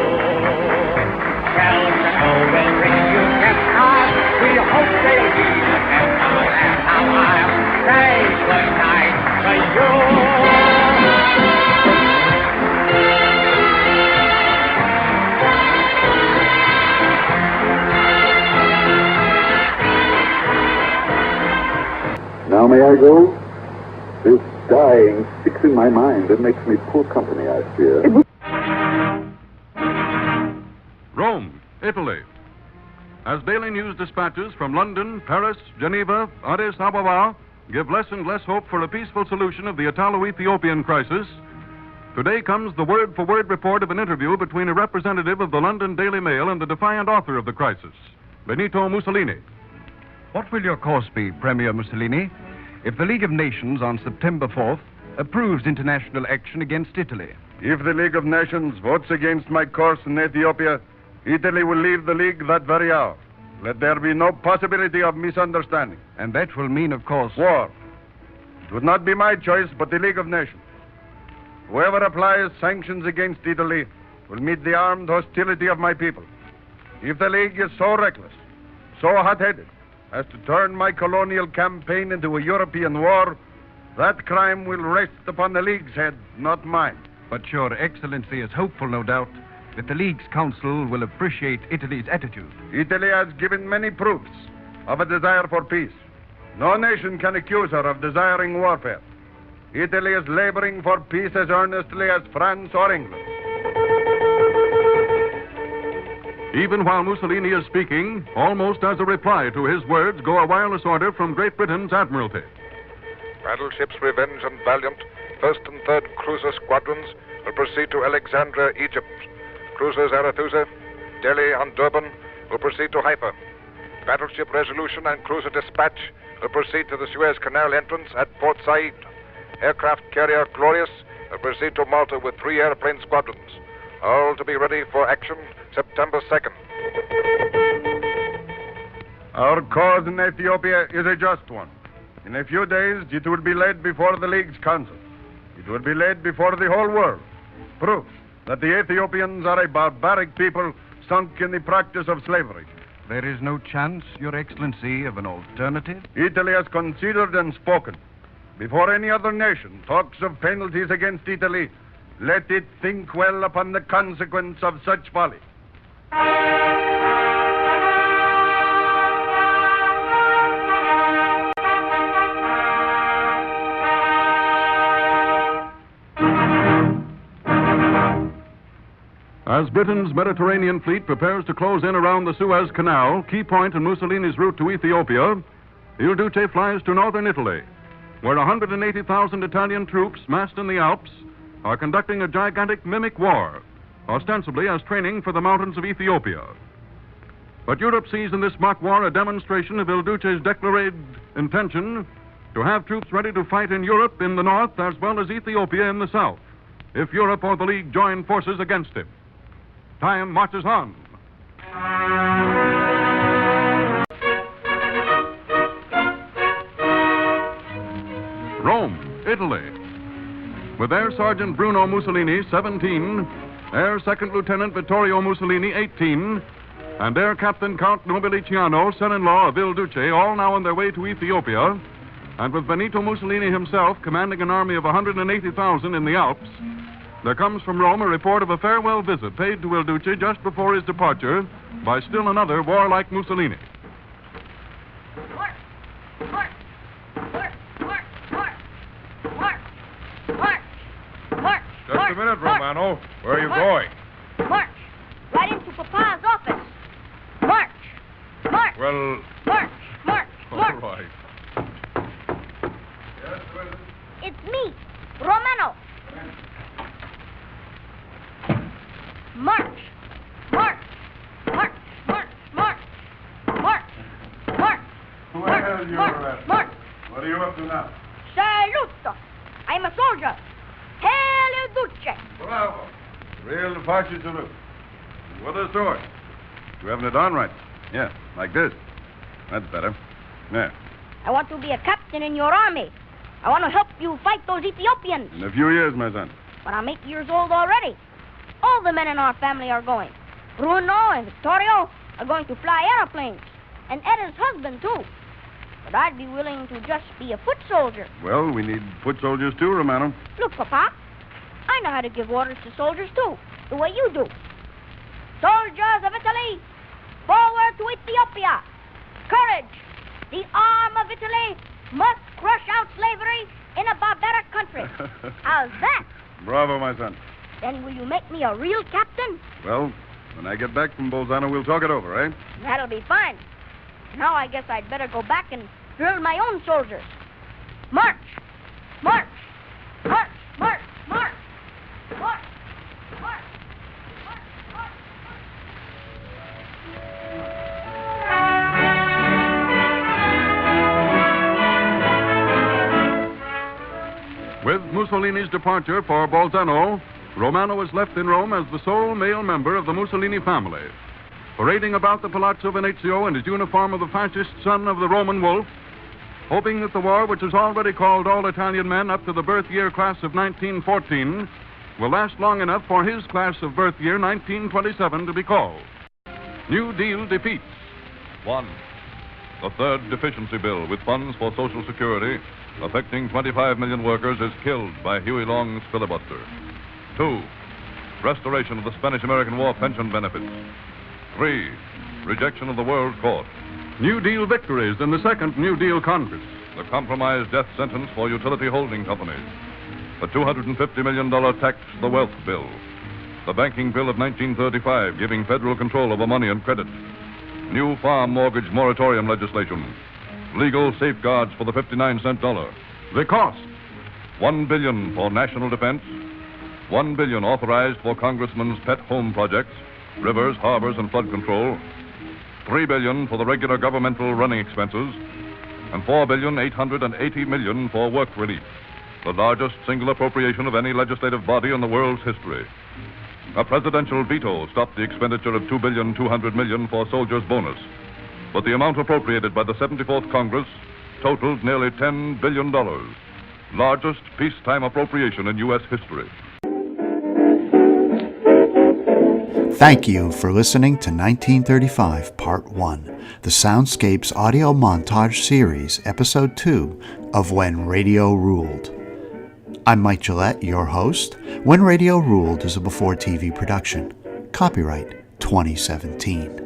Chelsea will bring you kept high. We hope they'll be the best of us, and now I'll say good night to you. Now may I go? This dying sticks in my mind and makes me poor company, I fear. Rome, Italy. As daily news dispatches from London, Paris, Geneva, Addis Ababa give less and less hope for a peaceful solution of the Italo-Ethiopian crisis, today comes the word-for-word report of an interview between a representative of the London Daily Mail and the defiant author of the crisis, Benito Mussolini. What will your course be, Premier Mussolini, if the League of Nations on September 4th approves international action against Italy? If the League of Nations votes against my course in Ethiopia, Italy will leave the League that very hour. Let there be no possibility of misunderstanding. And that will mean, of course, war. It would not be my choice, but the League of Nations. Whoever applies sanctions against Italy will meet the armed hostility of my people. If the League is so reckless, so hot-headed, as to turn my colonial campaign into a European war, that crime will rest upon the League's head, not mine. But Your Excellency is hopeful, no doubt, that the League's Council will appreciate Italy's attitude. Italy has given many proofs of a desire for peace. No nation can accuse her of desiring warfare. Italy is laboring for peace as earnestly as France or England. Even while Mussolini is speaking, almost as a reply to his words, go a wireless order from Great Britain's Admiralty. Battleships Revenge and Valiant, 1st and 3rd Cruiser Squadrons will proceed to Alexandria, Egypt. Cruisers Arethusa, Delhi, and Durban will proceed to Haifa. Battleship Resolution and Cruiser Dispatch will proceed to the Suez Canal entrance at Port Said. Aircraft Carrier Glorious will proceed to Malta with 3 airplane squadrons, all to be ready for action September 2nd. Our cause in Ethiopia is a just one. In a few days, it will be laid before the League's Council. It will be laid before the whole world. Proof that the Ethiopians are a barbaric people sunk in the practice of slavery. There is no chance, Your Excellency, of an alternative? Italy has considered and spoken. Before any other nation talks of penalties against Italy, let it think well upon the consequence of such folly. As Britain's Mediterranean fleet prepares to close in around the Suez Canal, key point in Mussolini's route to Ethiopia, Il Duce flies to northern Italy, where 180,000 Italian troops massed in the Alps are conducting a gigantic mimic war, ostensibly as training for the mountains of Ethiopia. But Europe sees in this mock war a demonstration of Il Duce's declared intention to have troops ready to fight in Europe in the north as well as Ethiopia in the south, if Europe or the League join forces against him. Time marches on. Rome, Italy. With Air Sergeant Bruno Mussolini, 17, Air Second Lieutenant Vittorio Mussolini, 18, and Air Captain Count Nobiliciano, son-in-law of Il Duce, all now on their way to Ethiopia, and with Benito Mussolini himself commanding an army of 180,000 in the Alps, there comes from Rome a report of a farewell visit paid to Il Duce just before his departure by still another warlike Mussolini. Just a minute, Romano. Where are you going? March. Right into Papa's office. March. March. Well... March. March. March. All right. Yes, President? It's me, Romano. March. March. March. March. March. March. March. Well, you're March. March. What are you up to now? Saluto. I'm a soldier. Hail Duce. Bravo. Real fascist salute. With a sword. You having it on right? Yeah, like this. That's better. Yeah. I want to be a captain in your army. I want to help you fight those Ethiopians. In a few years, my son. But I'm 8 years old already. All the men in our family are going. Bruno and Vittorio are going to fly airplanes. And Etta's husband, too. But I'd be willing to just be a foot soldier. Well, we need foot soldiers too, Romano. Look, Papa. I know how to give orders to soldiers, too. The way you do. Soldiers of Italy, forward to Ethiopia. Courage. The arm of Italy must crush out slavery in a barbaric country. How's that? Bravo, my son. Then will you make me a real captain? Well, when I get back from Bolzano, we'll talk it over, eh? That'll be fine. Now I guess I'd better go back and drill my own soldiers. March! March! March! March! March! March! March! With Mussolini's departure for Bolzano, Romano was left in Rome as the sole male member of the Mussolini family. Parading about the Palazzo Venezio in his uniform of the fascist son of the Roman wolf, hoping that the war, which has already called all Italian men up to the birth year class of 1914, will last long enough for his class of birth year 1927 to be called. New Deal defeats. 1. The third deficiency bill with funds for Social Security affecting 25 million workers is killed by Huey Long's filibuster. 2. Restoration of the Spanish-American War pension benefits. 3. Rejection of the World Court. New Deal victories in the second New Deal Congress. The compromise death sentence for utility holding companies. The $250 million tax the wealth bill. The banking bill of 1935 giving federal control over money and credit. New farm mortgage moratorium legislation. Legal safeguards for the 59-cent dollar. The cost. $1 billion for national defense. $1 billion authorized for congressmen's pet home projects, rivers, harbors, and flood control. $3 billion for the regular governmental running expenses. And $4,880 million for work relief. The largest single appropriation of any legislative body in the world's history. A presidential veto stopped the expenditure of $2,200 million for soldiers' bonus. But the amount appropriated by the 74th Congress totaled nearly $10 billion. Largest peacetime appropriation in U.S. history. Thank you for listening to 1935 Part 1, the Soundscape's audio montage series, Episode 2 of When Radio Ruled. I'm Mike Gillett, your host. When Radio Ruled is a Before TV production. Copyright 2017.